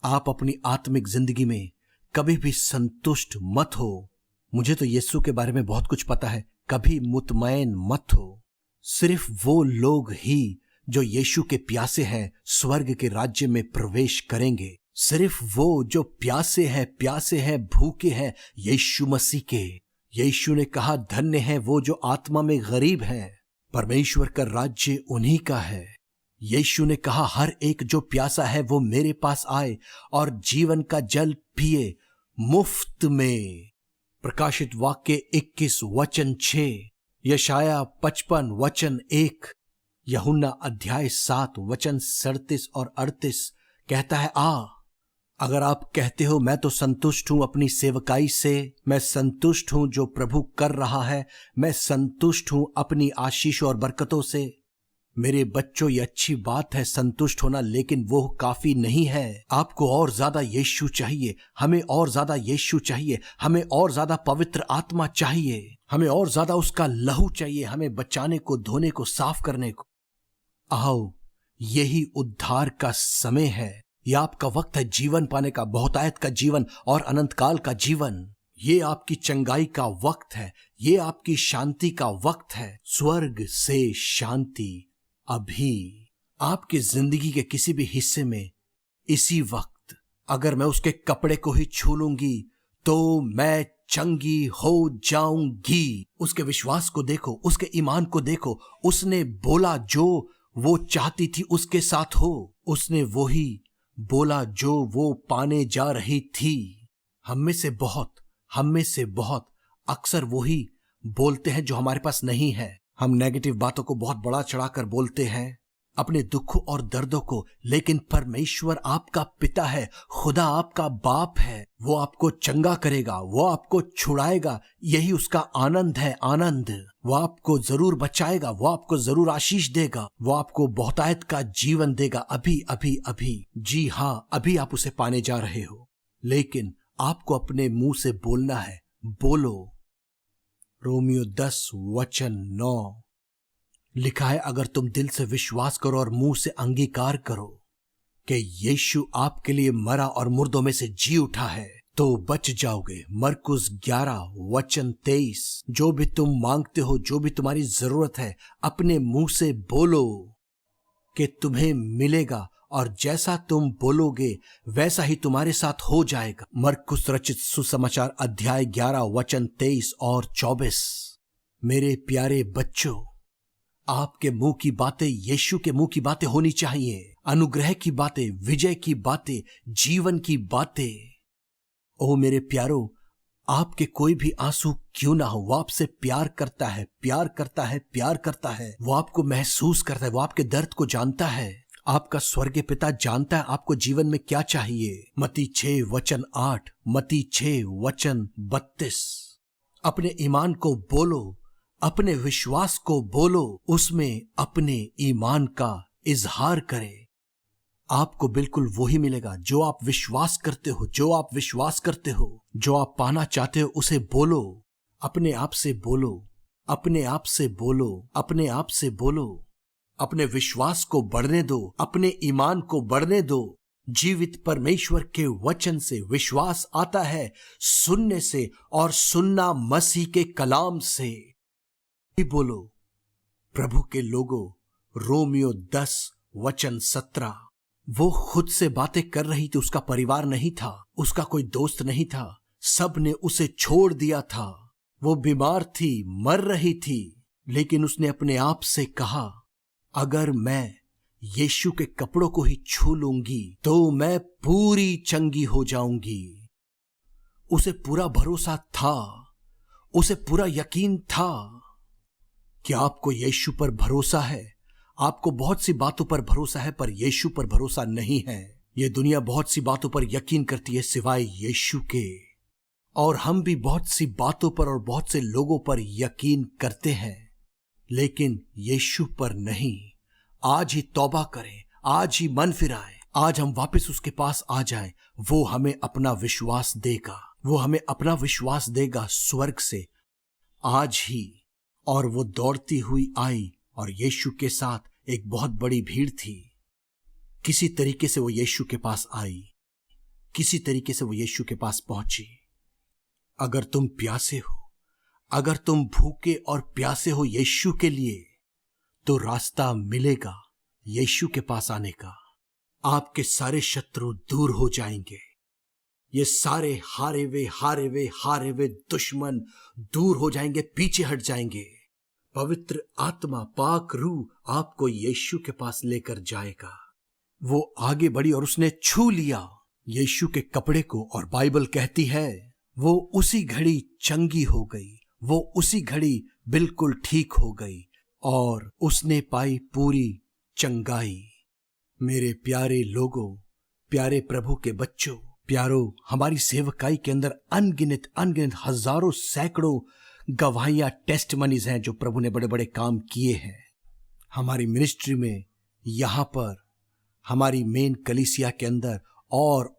आप अपनी आत्मिक जिंदगी में कभी भी संतुष्ट मत हो। मुझे तो यीशु के बारे में बहुत कुछ पता है। कभी मुतमैन मत हो। सिर्फ वो लोग ही जो यीशु के प्यासे हैं स्वर्ग के राज्य में प्रवेश करेंगे। सिर्फ वो जो प्यासे हैं, भूखे हैं यीशु मसीह के। यीशु ने कहा, धन्य है वो जो आत्मा में गरीब हैं, परमेश्वर का राज्य उन्हीं का है। यीशु ने कहा, हर एक जो प्यासा है वो मेरे पास आए और जीवन का जल पिए मुफ्त में। प्रकाशित वाक्य 21 वचन 6। यशाया 55 वचन 1, यूहन्ना अध्याय 7 वचन 37 और 38 कहता है, अगर आप कहते हो मैं तो संतुष्ट हूं अपनी सेवकाई से, मैं संतुष्ट हूं जो प्रभु कर रहा है, मैं संतुष्ट हूं अपनी आशीष और बरकतों से। मेरे बच्चों, ये अच्छी बात है संतुष्ट होना, लेकिन वो काफी नहीं है। आपको और ज्यादा यीशु चाहिए, हमें और ज्यादा यीशु चाहिए, हमें और ज्यादा पवित्र आत्मा चाहिए, हमें और ज्यादा उसका लहू चाहिए, हमें बचाने को, धोने को, साफ करने को। आओ, यही उद्धार का समय है। यह आपका वक्त है जीवन पाने का, बहुतायत का जीवन और अनंत काल का जीवन। ये आपकी चंगाई का वक्त है, ये आपकी शांति का वक्त है। स्वर्ग से शांति अभी आपकी जिंदगी के किसी भी हिस्से में इसी वक्त, अगर मैं उसके कपड़े को ही छू लूंगी तो मैं चंगी हो जाऊंगी। उसके विश्वास को देखो, उसके ईमान को देखो। उसने बोला जो वो चाहती थी उसके साथ हो, उसने वो ही बोला जो वो पाने जा रही थी। हम में से बहुत अक्सर वो ही बोलते हैं जो हमारे पास नहीं है। हम नेगेटिव बातों को बहुत बड़ा चढ़ाकर बोलते हैं, अपने दुखों और दर्दों को, लेकिन परमेश्वर आपका पिता है, खुदा आपका बाप है। वो आपको चंगा करेगा, वो आपको छुड़ाएगा, यही उसका आनंद है, आनंद। वो आपको जरूर बचाएगा, वो आपको जरूर आशीष देगा, वो आपको बहुतायत का जीवन देगा। अभी अभी अभी, जी हाँ, अभी आप उसे पाने जा रहे हो, लेकिन आपको अपने मुंह से बोलना है। बोलो। रोमियो 10 वचन 9 लिखा है, अगर तुम दिल से विश्वास करो और मुंह से अंगीकार करो कि यीशु आपके लिए मरा और मुर्दों में से जी उठा है, तो बच जाओगे। मरकुस 11 वचन 23। जो भी तुम मांगते हो, जो भी तुम्हारी जरूरत है, अपने मुंह से बोलो कि तुम्हें मिलेगा, और जैसा तुम बोलोगे वैसा ही तुम्हारे साथ हो जाएगा। मरकुस रचित सुसमाचार अध्याय 11 वचन 23 और 24। मेरे प्यारे बच्चों, आपके मुंह की बातें यीशु के मुंह की बातें होनी चाहिए। अनुग्रह की बातें, विजय की बातें, जीवन की बातें। ओ मेरे प्यारो, आपके कोई भी आंसू क्यों ना हो, वो आपसे प्यार करता है, प्यार करता है, प्यार करता है। वो आपको महसूस करता है, वो आपके दर्द को जानता है। आपका स्वर्गीय पिता जानता है आपको जीवन में क्या चाहिए। मत्ती 6 वचन 8, मत्ती 6 वचन 32। अपने ईमान को बोलो, अपने विश्वास को बोलो, उसमें अपने ईमान का इजहार करें। आपको बिल्कुल वही मिलेगा जो आप विश्वास करते हो, जो आप विश्वास करते हो। जो आप पाना चाहते हो उसे बोलो, अपने आप से बोलो, अपने आप से बोलो, अपने आप से बोलो। अपने विश्वास को बढ़ने दो, अपने ईमान को बढ़ने दो। जीवित परमेश्वर के वचन से विश्वास आता है सुनने से, और सुनना मसीह के कलाम से। बोलो। प्रभु के लोगों, रोमियो 10 वचन 17। वो खुद से बातें कर रही थी, उसका परिवार नहीं था, उसका कोई दोस्त नहीं था, सब ने उसे छोड़ दिया था। वो बीमार थी, मर रही थी, लेकिन उसने अपने आप से कहा, अगर मैं यीशु के कपड़ों को ही छू लूंगी तो मैं पूरी चंगी हो जाऊंगी। उसे पूरा भरोसा था, उसे पूरा यकीन था। क्या आपको यीशु पर भरोसा है? आपको बहुत सी बातों पर भरोसा है, पर यीशु पर भरोसा नहीं है। ये दुनिया बहुत सी बातों पर यकीन करती है सिवाय यीशु के, और हम भी बहुत सी बातों पर और बहुत से लोगों पर यकीन करते हैं, लेकिन यीशु पर नहीं। आज ही तौबा करें, आज ही मन फिराएं, आज हम वापस उसके पास आ जाएं। वो हमें अपना विश्वास देगा, वो हमें अपना विश्वास देगा स्वर्ग से आज ही। और वो दौड़ती हुई आई, और यीशु के साथ एक बहुत बड़ी भीड़ थी। किसी तरीके से वो यीशु के पास आई, किसी तरीके से वो यीशु के पास पहुंची। अगर तुम प्यासे हो, अगर तुम भूखे और प्यासे हो यीशु के लिए, तो रास्ता मिलेगा यीशु के पास आने का। आपके सारे शत्रु दूर हो जाएंगे, ये सारे हारे हुए दुश्मन दूर हो जाएंगे, पीछे हट जाएंगे। पवित्र आत्मा, पाक रूह आपको यीशु के पास लेकर जाएगा। वो आगे बढ़ी और उसने छू लिया यीशु के कपड़े को, और बाइबल कहती है वो उसी घड़ी चंगी हो गई, वो उसी घड़ी बिल्कुल ठीक हो गई और उसने पाई पूरी चंगाई। मेरे प्यारे लोगों, प्यारे प्रभु के बच्चों, प्यारो, हमारी सेवकाई के अंदर अनगिनत हजारों सैकड़ों गवाहियां, टेस्टमनीज हैं जो प्रभु ने बड़े बड़े काम किए हैं हमारी मिनिस्ट्री में, यहां पर हमारी मेन कलीसिया के अंदर और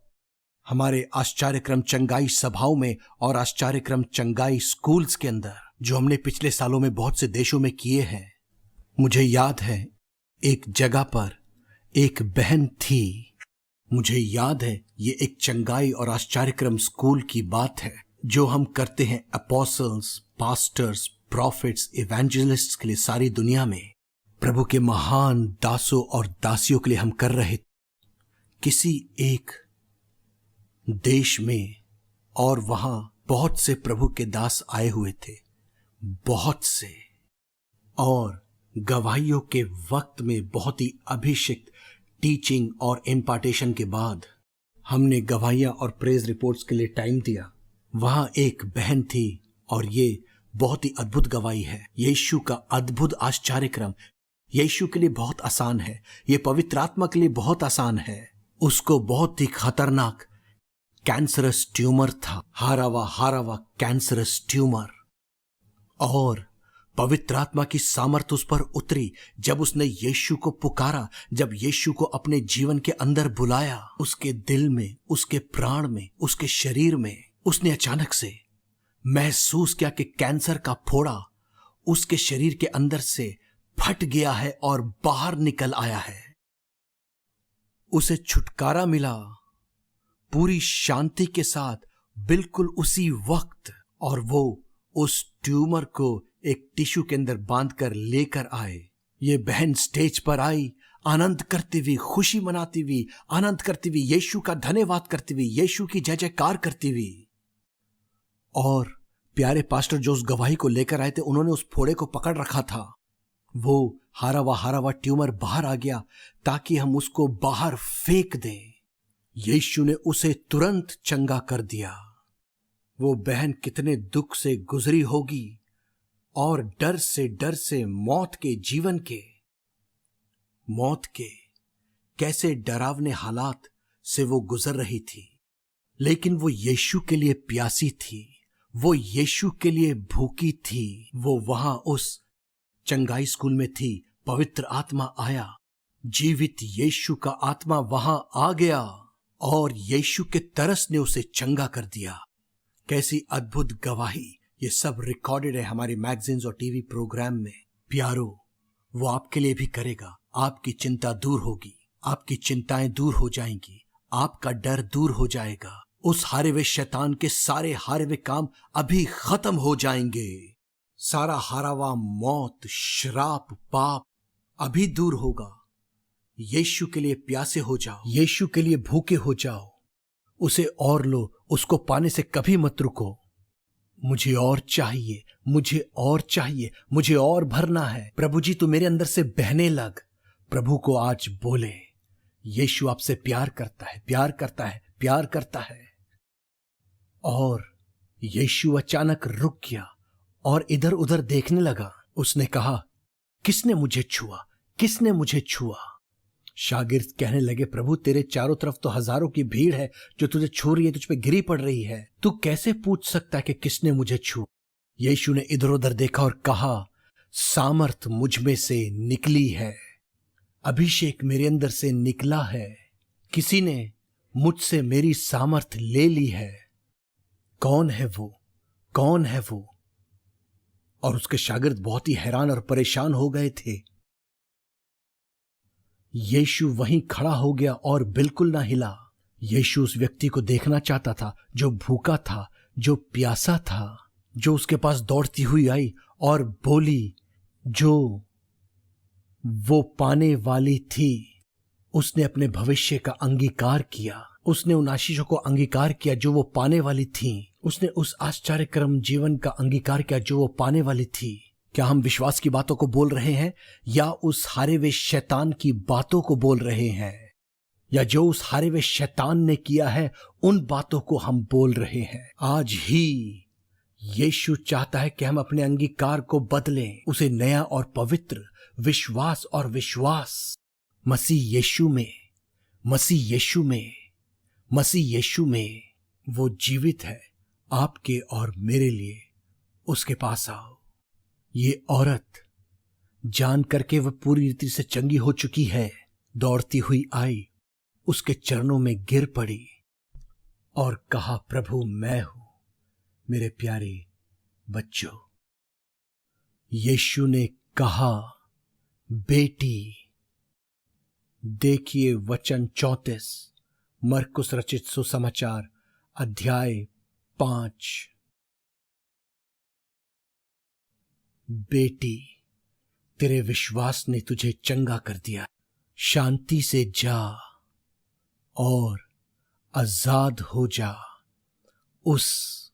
हमारे आश्चर्यक्रम चंगाई सभाओं में और आश्चर्यक्रम चंगाई स्कूल्स के अंदर, जो हमने पिछले सालों में बहुत से देशों में किए हैं। मुझे याद है एक जगह पर एक बहन थी, मुझे याद है ये एक चंगाई और आश्चर्यक्रम स्कूल की बात है जो हम करते हैं अपोस्टल्स, पास्टर्स, प्रॉफिट्स, इवेंजलिस्ट्स के लिए सारी दुनिया में, प्रभु के महान दासों और दासियों के लिए हम कर रहे किसी एक देश में। और वहां बहुत से प्रभु के दास आए हुए थे, बहुत से, और गवाहियों के वक्त में बहुत ही अभिषिक्त टीचिंग और इम्पार्टेशन के बाद हमने गवाहियां और प्रेज रिपोर्ट्स के लिए टाइम दिया। वहां एक बहन थी और ये बहुत ही अद्भुत गवाही है। यीशु का अद्भुत आश्चर्यक्रम यीशु के लिए बहुत आसान है, ये पवित्र आत्मा के लिए बहुत आसान है। उसको बहुत ही खतरनाक कैंसरस ट्यूमर था, हारावा कैंसरस ट्यूमर, और पवित्र आत्मा की सामर्थ उस पर उतरी जब उसने यीशु को पुकारा, जब यीशु को अपने जीवन के अंदर बुलाया। उसके दिल में, उसके प्राण में, उसके शरीर में उसने अचानक से महसूस किया कि कैंसर का फोड़ा उसके शरीर के अंदर से फट गया है और बाहर निकल आया है। उसे छुटकारा मिला पूरी शांति के साथ, बिल्कुल उसी वक्त, और वो उस ट्यूमर को एक टिश्यू के अंदर बांधकर लेकर आए। ये बहन स्टेज पर आई, आनंद करती हुई, खुशी मनाती हुई, आनंद करती हुई, यीशु का धन्यवाद करती हुई, यीशु की जय जयकार करती हुई। और प्यारे पास्टर जो उस गवाही को लेकर आए थे, उन्होंने उस फोड़े को पकड़ रखा था। वो हारावा ट्यूमर बाहर आ गया ताकि हम उसको बाहर फेंक दें। यीशु ने उसे तुरंत चंगा कर दिया। वो बहन कितने दुख से गुजरी होगी और डर से मौत के, जीवन के, मौत के कैसे डरावने हालात से वो गुजर रही थी। लेकिन वो यीशु के लिए प्यासी थी, वो यीशु के लिए भूखी थी। वो वहां उस चंगाई स्कूल में थी, पवित्र आत्मा आया, जीवित यीशु का आत्मा वहां आ गया और यीशु के तरस ने उसे चंगा कर दिया। कैसी अद्भुत गवाही! ये सब रिकॉर्डेड है हमारे मैगजीन्स और टीवी प्रोग्राम में। प्यारो, वो आपके लिए भी करेगा। आपकी चिंता दूर होगी, आपकी चिंताएं दूर हो जाएंगी, आपका डर दूर हो जाएगा। उस हारे हुए शैतान के सारे हारे हुए काम अभी खत्म हो जाएंगे। सारा हारा हुआ मौत, श्राप, पाप अभी दूर होगा। यीशु के लिए प्यासे हो जाओ, यीशु के लिए भूखे हो जाओ, उसे और लो, उसको पाने से कभी मत रुको। मुझे और चाहिए, मुझे और चाहिए, मुझे और भरना है। प्रभु जी तू मेरे अंदर से बहने लग। प्रभु को आज बोले, यीशु आपसे प्यार करता है, प्यार करता है, प्यार करता है। और यीशु अचानक रुक गया और इधर उधर देखने लगा। उसने कहा, किसने मुझे छुआ, किसने मुझे छुआ? शागिर्द कहने लगे, प्रभु तेरे चारों तरफ तो हजारों की भीड़ है जो तुझे छू रही है, तुझ पे गिरी पड़ रही है, तू कैसे पूछ सकता है कि किसने मुझे छू? यीशु ने इधर उधर देखा और कहा, सामर्थ मुझ में से निकली है, अभिषेक मेरे अंदर से निकला है, किसी ने मुझसे मेरी सामर्थ ले ली है। कौन है वो, कौन है वो? और उसके शागिर्द बहुत ही हैरान और परेशान हो गए थे। यीशु वहीं खड़ा हो गया और बिल्कुल ना हिला। यीशु उस व्यक्ति को देखना चाहता था जो भूखा था, जो प्यासा था, जो उसके पास दौड़ती हुई आई और बोली, जो वो पाने वाली थी। उसने अपने भविष्य का अंगीकार किया, उसने उन आशीषों को अंगीकार किया जो वो पाने वाली थी। उसने उस आश्चर्यक्रम जीवन का अंगीकार किया जो वो पाने वाली थी। क्या हम विश्वास की बातों को बोल रहे हैं या उस हारे हुए शैतान की बातों को बोल रहे हैं, या जो उस हारे हुए शैतान ने किया है उन बातों को हम बोल रहे हैं? आज ही यीशु चाहता है कि हम अपने अंगीकार को बदलें, उसे नया और पवित्र विश्वास और विश्वास मसीह यीशु में, मसीह यीशु में, मसीह यीशु में वो जीवित है आपके और मेरे लिए। उसके पास आओ। ये औरत जान करके वह पूरी रीति से चंगी हो चुकी है, दौड़ती हुई आई, उसके चरणों में गिर पड़ी और कहा, प्रभु मैं हूं, मेरे प्यारे बच्चों। यीशु ने कहा, बेटी, देखिए वचन 34 मरकुस रचित सुसमाचार अध्याय 5। बेटी, तेरे विश्वास ने तुझे चंगा कर दिया, शांति से जा और आजाद हो जा उस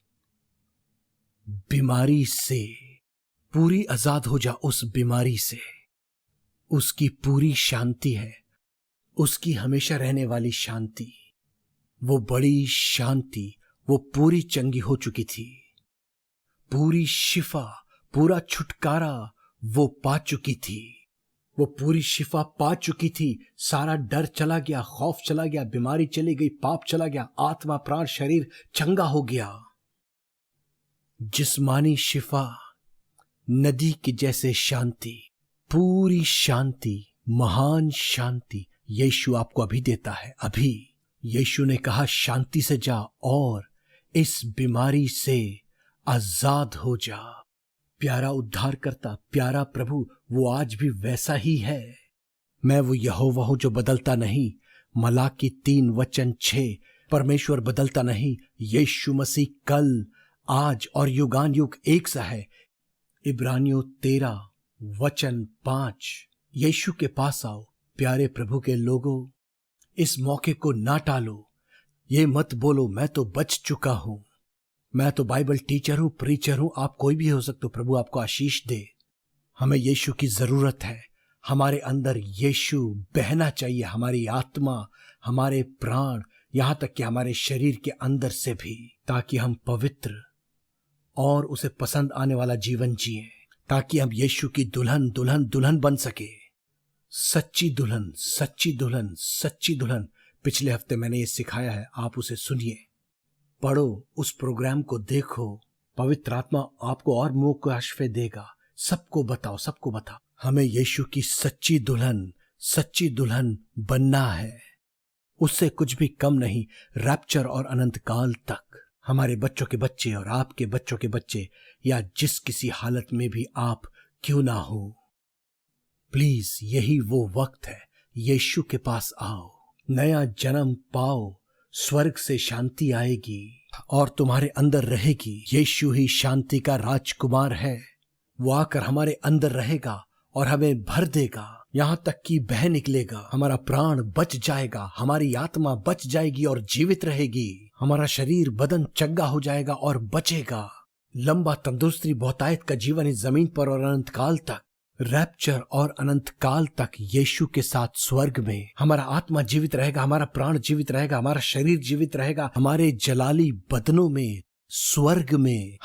बीमारी से, पूरी आजाद हो जा उस बीमारी से। उसकी पूरी शांति है, उसकी हमेशा रहने वाली शांति, वो बड़ी शांति, वो पूरी चंगी हो चुकी थी, पूरी शिफा, पूरा छुटकारा वो पा चुकी थी, वो पूरी शिफा पा चुकी थी। सारा डर चला गया, खौफ चला गया, बीमारी चली गई, पाप चला गया, आत्मा प्राण शरीर चंगा हो गया। जिस्मानी शिफा, नदी के जैसे शांति, पूरी शांति, महान शांति यीशु आपको अभी देता है। अभी यीशु ने कहा, शांति से जा और इस बीमारी से आजाद हो जा। प्यारा उद्धारकर्ता, प्यारा प्रभु, वो आज भी वैसा ही है। मैं वो यहोवा हूं जो बदलता नहीं। मलाकी 3:6, परमेश्वर बदलता नहीं। यीशु मसीह कल, आज और युगान युग एक सा है। इब्रानियों 13:5। यीशु के पास आओ प्यारे प्रभु के लोगों, इस मौके को ना टालो। ये मत बोलो मैं तो बच चुका हूं, मैं तो बाइबल टीचर हूं, प्रीचर हूं। आप कोई भी हो सकते हो, प्रभु आपको आशीष दे। हमें यीशु की जरूरत है। हमारे अंदर यीशु बहना चाहिए, हमारी आत्मा, हमारे प्राण, यहां तक कि हमारे शरीर के अंदर से भी, ताकि हम पवित्र और उसे पसंद आने वाला जीवन जिए, ताकि हम यीशु की दुल्हन दुल्हन दुल्हन बन सके। सच्ची दुल्हन, सच्ची दुल्हन, सच्ची दुल्हन। पिछले हफ्ते मैंने ये सिखाया है, आप उसे सुनिए, पढ़ो, उस प्रोग्राम को देखो। पवित्र आत्मा आपको और मुंह को आश्रय देगा। सबको बताओ, सबको बताओ। हमें यीशु की सच्ची दुल्हन बनना है, उससे कुछ भी कम नहीं। रैप्चर और अनंत काल तक हमारे बच्चों के बच्चे और आपके बच्चों के बच्चे, या जिस किसी हालत में भी आप क्यों ना हो, प्लीज यही वो वक्त है। यीशु के पास आओ, नया जन्म पाओ, स्वर्ग से शांति आएगी और तुम्हारे अंदर रहेगी। यीशु ही शांति का राजकुमार है। वो आकर हमारे अंदर रहेगा और हमें भर देगा, यहां तक कि बह निकलेगा। हमारा प्राण बच जाएगा, हमारी आत्मा बच जाएगी और जीवित रहेगी। हमारा शरीर बदन चंगा हो जाएगा और बचेगा। लंबा तंदुरुस्ती बहुतायत का जीवन इस जमीन पर और अनंत काल तक, रैप्चर और अनंत काल तक यीशु के साथ स्वर्ग में। हमारा आत्मा जीवित रहेगा, हमारा प्राण जीवित रहेगा, हमारा शरीर जीवित रहेगा। हमारे जलाली बदनों में, स्वर्ग में,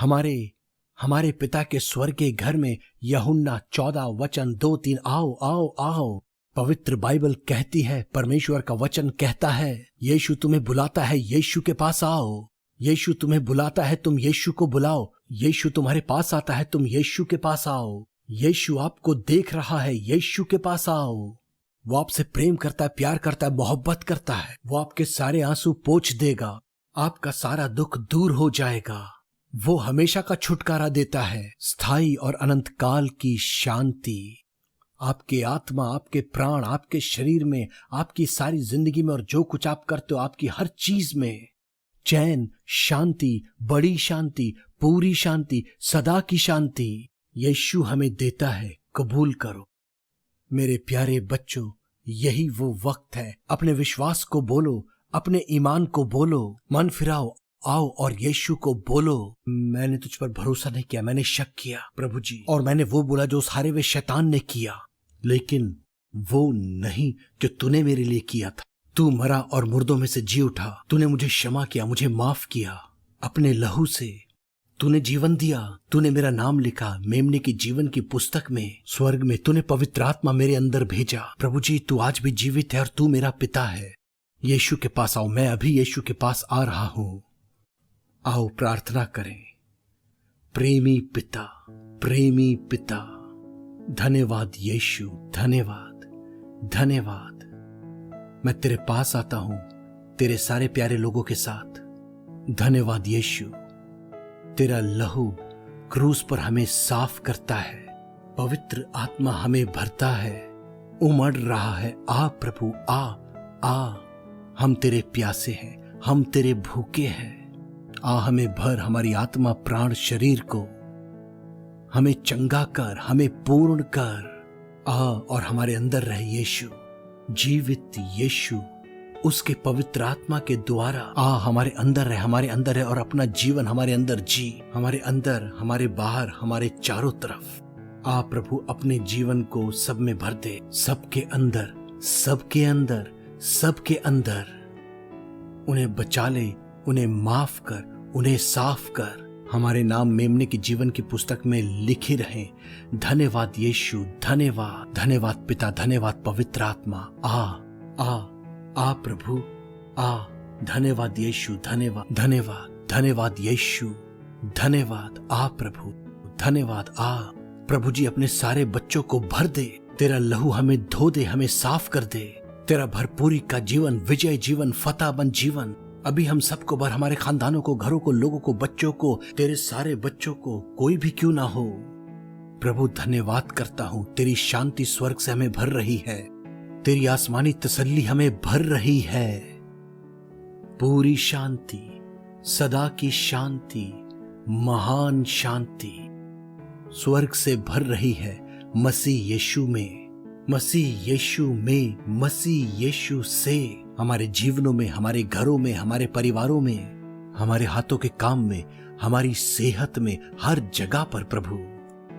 हमारे पिता के स्वर्ग के घर में। यूहन्ना 14:2-3। आओ आओ आओ। पवित्र बाइबल कहती है, परमेश्वर का वचन कहता है, यीशु तुम्हें बुलाता है, यीशु के पास आओ। यीशु तुम्हें बुलाता है, तुम यीशु को बुलाओ। यीशु तुम्हारे पास आता है, तुम यीशु के पास आओ। यीशु आपको देख रहा है, यीशु के पास आओ। वो आपसे प्रेम करता है, प्यार करता है, मोहब्बत करता है। वो आपके सारे आंसू पोंछ देगा, आपका सारा दुख दूर हो जाएगा। वो हमेशा का छुटकारा देता है, स्थायी और अनंत काल की शांति आपके आत्मा, आपके प्राण, आपके शरीर में, आपकी सारी जिंदगी में और जो कुछ आप करते हो, आपकी हर चीज में चैन, शांति, बड़ी शांति, पूरी शांति, सदा की शांति यीशु हमें देता है। कबूल करो मेरे प्यारे बच्चों, यही वो वक्त है। अपने विश्वास को बोलो, अपने ईमान को बोलो, मन फिराओ, आओ और यीशु को बोलो, मैंने तुझ पर भरोसा नहीं किया, मैंने शक किया प्रभु जी, और मैंने वो बोला जो उस हारे हुए शैतान ने किया, लेकिन वो नहीं जो तूने मेरे लिए किया था। तू मरा और मुर्दों में से जी उठा, तूने मुझे क्षमा किया, मुझे माफ किया। अपने लहू से तूने जीवन दिया, तूने मेरा नाम लिखा मेमने की जीवन की पुस्तक में। स्वर्ग में तूने पवित्र आत्मा मेरे अंदर भेजा। प्रभु जी, तू आज भी जीवित है और तू मेरा पिता है। यीशु के पास आओ। मैं अभी यीशु के पास आ रहा हूं। आओ प्रार्थना करें। प्रेमी पिता, प्रेमी पिता, धन्यवाद यीशु, धन्यवाद, धन्यवाद। मैं तेरे पास आता हूं तेरे सारे प्यारे लोगों के साथ। धन्यवाद यीशु, तेरा लहू क्रूस पर हमें साफ करता है, पवित्र आत्मा हमें भरता है, उमड़ रहा है। आ प्रभु, आ। हम तेरे प्यासे हैं, हम तेरे भूखे हैं। आ हमें भर, हमारी आत्मा प्राण शरीर को। हमें चंगा कर, हमें पूर्ण कर। आ और हमारे अंदर रहे यीशु, जीवित यीशु, उसके पवित्र आत्मा के द्वारा आ हमारे अंदर है, हमारे अंदर है और अपना जीवन हमारे अंदर जी। हमारे अंदर, हमारे बाहर, हमारे चारों तरफ। आ प्रभु, अपने जीवन को सब में भर दे। सबके अंदर, सबके अंदर, सबके अंदर। उन्हें बचा ले, उन्हें माफ कर, उन्हें साफ कर। हमारे नाम मेमने की जीवन की पुस्तक में लिखे रहे। धन्यवाद यीशु, धन्यवाद, धन्यवाद पिता, धन्यवाद पवित्र आत्मा। आ प्रभु, आ। धन्यवाद यीशु, धन्यवाद, धन्यवाद, धन्यवाद यीशु, धन्यवाद। आ प्रभु, धन्यवाद। आ प्रभु जी, अपने सारे बच्चों को भर दे। तेरा लहू हमें धो दे, हमें साफ कर दे। तेरा भरपूरी का जीवन, विजय जीवन, फतेहबंद जीवन अभी हम सबको भर, हमारे खानदानों को, घरों को, लोगों को, बच्चों को, तेरे सारे बच्चों को, कोई भी क्यों ना हो। प्रभु धन्यवाद करता हूं, तेरी शांति स्वर्ग से हमें भर रही है। तेरी आसमानी तसल्ली हमें भर रही है। पूरी शांति, सदा की शांति, महान शांति स्वर्ग से भर रही है। मसीह यीशु में, मसीह यीशु में, मसीह यीशु से हमारे जीवनों में, हमारे घरों में, हमारे परिवारों में, हमारे हाथों के काम में, हमारी सेहत में, हर जगह पर प्रभु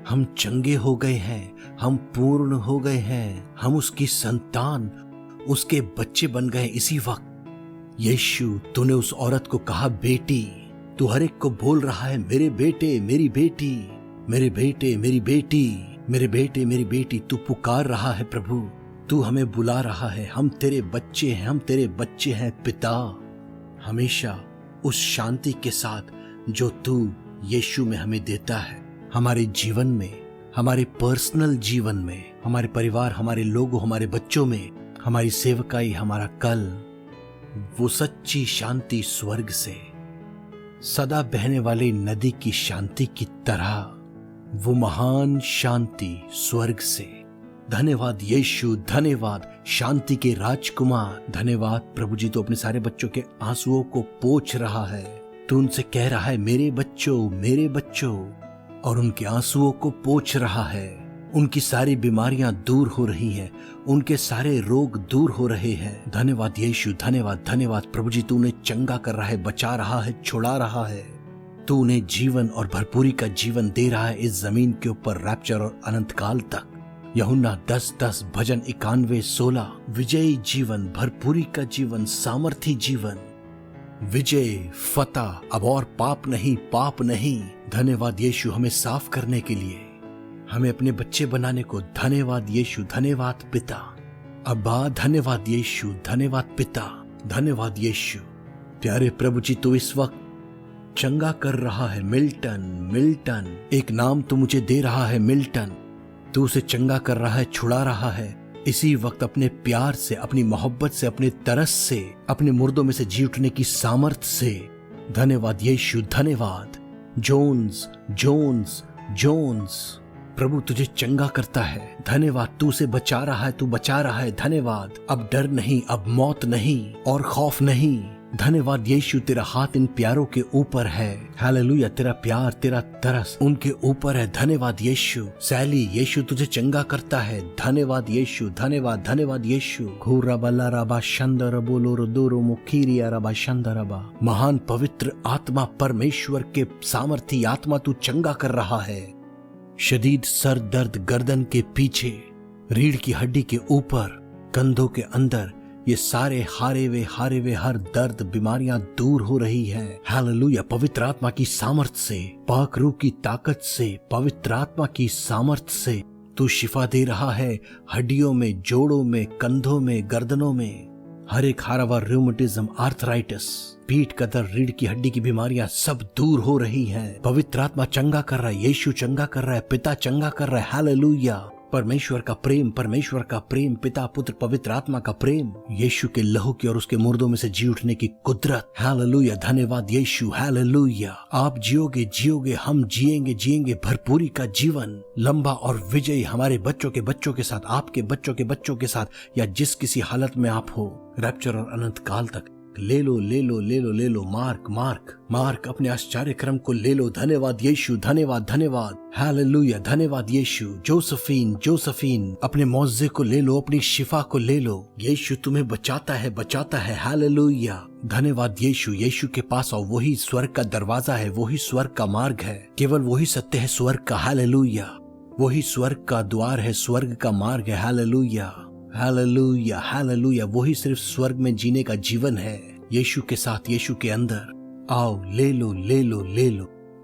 हम चंगे हो गए हैं, हम पूर्ण हो गए हैं, हम उसकी संतान, उसके बच्चे बन गए। इसी वक्त यीशु, तूने उस औरत को कहा बेटी। तू हर एक को बोल रहा है मेरे बेटे, मेरी बेटी, मेरे बेटे, मेरी बेटी, मेरे बेटे, मेरी बेटी। तू पुकार रहा है प्रभु, तू हमें बुला रहा है। हम तेरे बच्चे हैं, हम तेरे बच्चे हैं पिता। हमेशा उस शांति के साथ जो तू यीशु में हमें देता है, हमारे जीवन में, हमारे पर्सनल जीवन में, हमारे परिवार, हमारे लोगों, हमारे बच्चों में, हमारी सेवकाई, हमारा कल, वो सच्ची शांति स्वर्ग से, सदा बहने वाली नदी की शांति की तरह, वो महान शांति स्वर्ग से। धन्यवाद यीशु, धन्यवाद शांति के राजकुमार। धन्यवाद प्रभु जी, तो अपने सारे बच्चों के आंसुओं को पोंछ रहा है। तू उनसे कह रहा है मेरे बच्चों, मेरे बच्चों, और उनके आंसुओं को पोंछ रहा है। उनकी सारी बीमारियां दूर हो रही हैं, उनके सारे रोग दूर हो रहे हैं। धन्यवाद यीशु, धन्यवाद, धन्यवाद प्रभु जी, तू उन्हें चंगा कर रहा है, बचा रहा है, छुड़ा रहा है। तू उन्हें जीवन और भरपूरी का जीवन दे रहा है इस जमीन के ऊपर, रैप्चर और अनंत काल तक। यूहन्ना 10:10, भजन 91:16। विजयी जीवन, भरपूरी का जीवन, सामर्थी जीवन, विजय, फतह, अब और पाप नहीं, पाप नहीं। धन्यवाद यीशु, हमें साफ करने के लिए, हमें अपने बच्चे बनाने को। धन्यवाद यीशु, धन्यवाद पिता। अब्बा, धन्यवाद यीशु, धन्यवाद पिता, धन्यवाद यीशु। प्यारे प्रभु जी, तू इस वक्त चंगा कर रहा है मिल्टन, मिल्टन, एक नाम तू मुझे दे रहा है मिल्टन। तू उसे चंगा कर रहा है, छुड़ा रहा है इसी वक्त अपने प्यार से, अपनी मोहब्बत से, अपने तरस से, अपने मुर्दों में से जी उठने की सामर्थ से। धन्यवाद यीशु, धन्यवाद। जोन्स, जोन्स, जोन्स, प्रभु तुझे चंगा करता है। धन्यवाद, तू उसे बचा रहा है, तू बचा रहा है। धन्यवाद, अब डर नहीं, अब मौत नहीं और खौफ नहीं। धन्यवाद यीशु, तेरा हाथ इन प्यारों के ऊपर है। हालेलुया, तेरा प्यार, तेरा तरस उनके ऊपर है। धन्यवाद यीशु। सैली, यीशु तुझे चंगा करता है। धन्यवाद यीशु, धन्यवाद, धन्यवाद यीशु। घूरा बल्ला रबा शंदर बोलो दोरो मुखीरिया रबा शंदरबा। महान पवित्र आत्मा, परमेश्वर के सामर्थी आत्मा, तू चंगा कर रहा है। शदीद सर दर्द, गर्दन के पीछे, रीढ़ की हड्डी के ऊपर, कंधों के अंदर, ये सारे हारे हुए हर दर्द बीमारियां दूर हो रही है। हालेलुया। पवित्र आत्मा की सामर्थ से, पाक रूह की ताकत से, पवित्र आत्मा की सामर्थ से तू शिफा दे रहा है। हड्डियों में, जोड़ों में, कंधों में, गर्दनों में, हर एक हारा हुआ रूमेटिज्म, आर्थराइटिस, पीठ का दर्द, रीढ़ की हड्डी की बीमारियां सब दूर हो रही हैं। पवित्र आत्मा चंगा कर रहा है, यीशु चंगा कर रहा है, पिता चंगा कर रहा है। हालेलुया। परमेश्वर का प्रेम, परमेश्वर का प्रेम, पिता पुत्र पवित्र आत्मा का प्रेम, यीशु के लहू की और उसके मुर्दों में से जी उठने की कुदरत। हालेलुया। धन्यवाद यीशु। हालेलुया। आप जियोगे, हम जिएंगे भरपूरी का जीवन, लंबा और विजयी, हमारे बच्चों के साथ, आपके बच्चों के साथ, या जिस किसी हालत में आप हो, रैप्चर और अनंत काल तक ले लो। मार्क अपने आश्चर्य क्रम को ले लो। धन्यवाद यीशु। धन्यवाद। हालेलुया। धन्यवाद यीशु। जोसेफीन अपने मौजे को ले लो, अपनी शिफा को ले लो। यीशु तुम्हें बचाता है। हालेलुया। धन्यवाद यीशु के पास आओ। वही स्वर्ग का दरवाजा है, वही स्वर्ग का मार्ग है, केवल वही सत्य है स्वर्ग का। हालेलुया। वही स्वर्ग का द्वार है, स्वर्ग का मार्ग है। हालेलुया। वही सिर्फ स्वर्ग में जीने का जीवन है, यीशु के साथ, यीशु के अंदर। आओ, ले लो।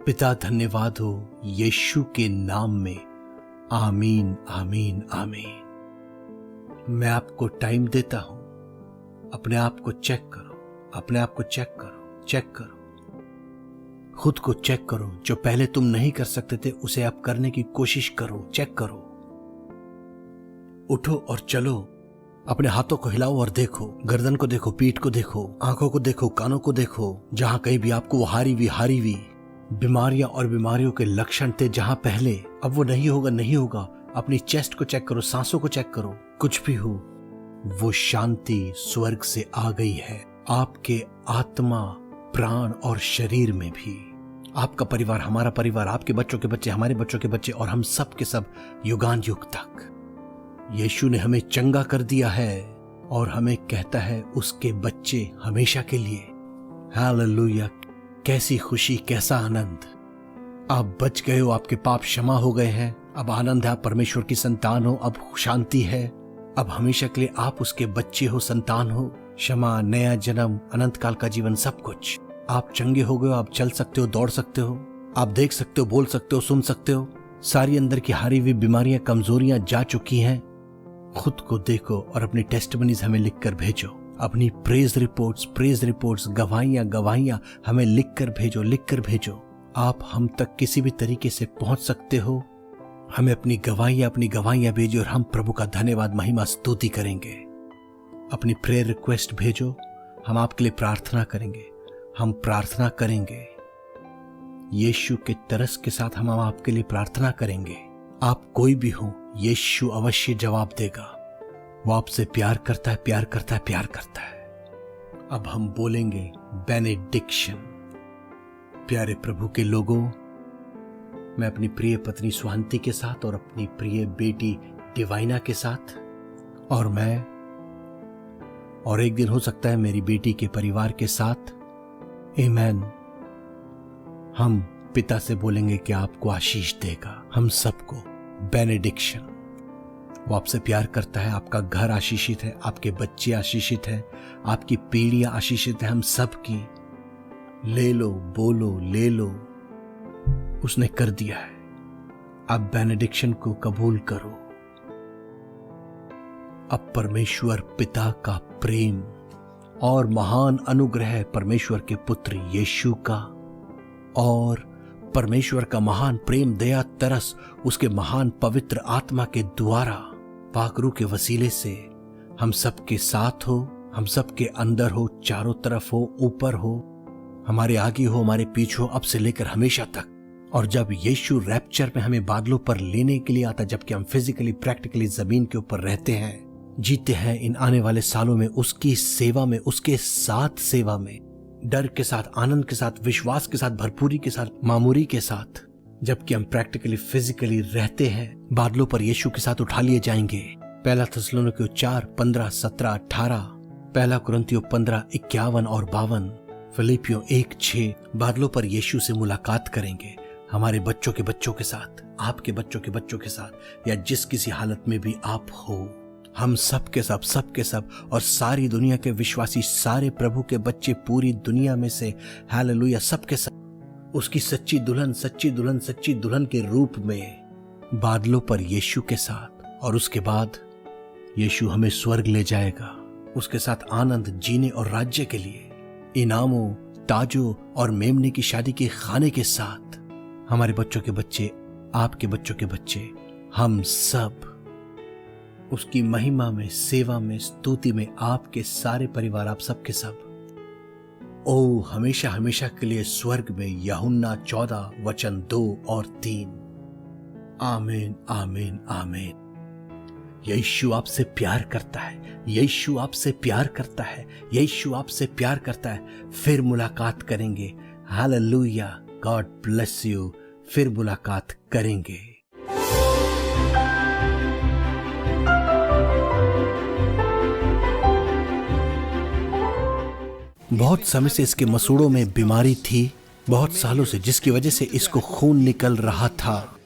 पिता धन्यवाद हो यीशु के नाम में। आमीन। मैं आपको टाइम देता हूं, अपने आप को चेक करो, खुद को चेक करो। जो पहले तुम नहीं कर सकते थे उसे आप करने की कोशिश करो, चेक करो। उठो और चलो। अपने हाथों को हिलाओ और देखो, गर्दन को देखो, पीठ को देखो, आंखों को देखो, कानों को देखो। जहां कहीं भी आपको वो हारी हुई बीमारियां और बीमारियों के लक्षण थे जहां पहले, अब वो नहीं होगा। अपनी चेस्ट को चेक करो, सांसों को चेक करो। कुछ भी हो, वो शांति स्वर्ग से आ गई है आपके आत्मा, प्राण और शरीर में भी। आपका परिवार, हमारा परिवार, आपके बच्चों के बच्चे, हमारे बच्चों के बच्चे, और हम सब के सब युगान युग तक। यीशु ने हमें चंगा कर दिया है और हमें कहता है उसके बच्चे हमेशा के लिए। हालेलुया। कैसी खुशी, कैसा आनंद। आप बच गए हो, आपके पाप क्षमा हो गए हैं। अब आनंद है, आप परमेश्वर की संतान हो। अब शांति है, अब हमेशा के लिए आप उसके बच्चे हो, संतान हो। क्षमा, नया जन्म, अनंत काल का जीवन, सब कुछ। आप चंगे हो गए हो, आप चल सकते हो, दौड़ सकते हो, आप देख सकते हो, बोल सकते हो, सुन सकते हो। सारी अंदर की हारी हुई बीमारियां, कमजोरियां जा चुकी हैं। खुद को देखो और अपनी टेस्टिमनीज हमें लिखकर भेजो। अपनी प्रेज रिपोर्ट्स, गवाहियां हमें लिखकर भेजो। आप हम तक किसी भी तरीके से पहुंच सकते हो। हमें अपनी गवाहियां भेजो और हम प्रभु का धन्यवाद, महिमा, स्तुति करेंगे। अपनी प्रेयर रिक्वेस्ट भेजो, हम आपके लिए प्रार्थना करेंगे। यीशु के तरस के साथ हम आपके लिए प्रार्थना करेंगे। आप कोई भी हो, यीशु अवश्य जवाब देगा। वो आपसे प्यार करता है। अब हम बोलेंगे बेनेडिक्शन। प्यारे प्रभु के लोगों, मैं अपनी प्रिय पत्नी सुहंती के साथ और अपनी प्रिय बेटी डिवाइना के साथ, और एक दिन हो सकता है मेरी बेटी के परिवार के साथ, आमीन, हम पिता से बोलेंगे कि आपको आशीष देगा। हम सबको बेनेडिक्शन। वो आपसे प्यार करता है, आपका घर आशीषित है, आपके बच्चे आशीषित हैं, आपकी पीढ़ियां आशीषित है, हम सबकी। ले लो, बोलो, ले लो। उसने कर दिया है। अब बेनेडिक्शन को कबूल करो। अब परमेश्वर पिता का प्रेम और महान अनुग्रह परमेश्वर के पुत्र यीशु का और परमेश्वर का महान प्रेम, दया, तरस उसके महान पवित्र आत्मा के द्वारा पाक रूह के वसीले से हम सबके साथ हो, हम सबके अंदर हो, चारों तरफ हो, ऊपर हो, हमारे आगे हो, हमारे पीछे हो, अब से लेकर हमेशा तक। और जब यीशु रैप्चर में हमें बादलों पर लेने के लिए आता, जबकि हम फिजिकली प्रैक्टिकली जमीन के ऊपर रहते हैं, जीते हैं इन आने वाले सालों में उसकी सेवा में, उसके साथ सेवा में, डर के साथ, आनंद के साथ, विश्वास के साथ, भरपूरी के साथ, मामूरी के साथ, जबकि हम प्रैक्टिकली फिजिकली रहते हैं, बादलों पर यीशु के साथ उठा लिए जाएंगे। पहला थिस्सलुनीकियों 4, 15, 17, 18, पहला कुरिन्थियों 15, 51 और 52, फिलिपियों 1, 6, बादलों पर यीशु से मुलाकात करेंगे। हमारे बच्चों के बच्चों के साथ, आपके बच्चों के बच्चों के साथ, या जिस किसी हालत में भी आप हो, हम सब के सब और सारी दुनिया के विश्वासी, सारे प्रभु के बच्चे पूरी दुनिया में से, हालेलुया, सब के सब उसकी सच्ची दुल्हन के रूप में बादलों पर यीशु के साथ, और उसके बाद यीशु हमें स्वर्ग ले जाएगा उसके साथ आनंद जीने और राज्य के लिए, इनामों, ताजों और मेमने की शादी के खाने के साथ। हमारे बच्चों के बच्चे, आपके बच्चों के बच्चे, हम सब उसकी महिमा में, सेवा में, स्तुति में, आपके सारे परिवार, आप सब के सब ओ हमेशा हमेशा के लिए स्वर्ग में। यूहन्ना 14 वचन 2 और 3। आमीन, आमीन, आमीन। यीशु आपसे प्यार करता है, यीशु आपसे प्यार करता है, यीशु आपसे प्यार करता है। फिर मुलाकात करेंगे। Hallelujah, God bless you. फिर मुलाकात करेंगे। बहुत समय से इसके मसूड़ों में बीमारी थी, बहुत सालों से, जिसकी वजह से इसको खून निकल रहा था,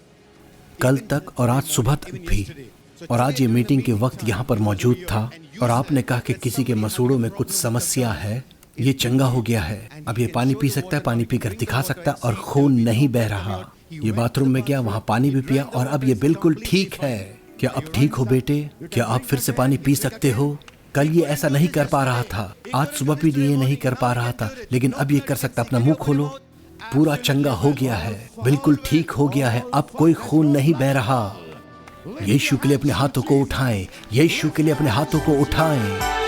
कल तक और आज सुबह तक भी। और आज ये मीटिंग के वक्त यहाँ पर मौजूद था और आपने कहा कि किसी के मसूड़ों में कुछ समस्या है, ये चंगा हो गया है, अब ये पानी पी सकता है, पानी पीकर दिखा सकता है और खून नहीं बह रहा। ये बाथरूम में गया, वहाँ पानी भी पिया और अब ये बिल्कुल ठीक है। क्या अब ठीक हो बेटे? क्या आप फिर से पानी पी सकते हो? कल ये ऐसा नहीं कर पा रहा था, आज सुबह भी ये नहीं कर पा रहा था, लेकिन अब ये कर सकता। अपना मुंह खोलो। पूरा चंगा हो गया है, बिल्कुल ठीक हो गया है, अब कोई खून नहीं बह रहा। यीशु के लिए अपने हाथों को उठाएं, यीशु के लिए अपने हाथों को उठाएं।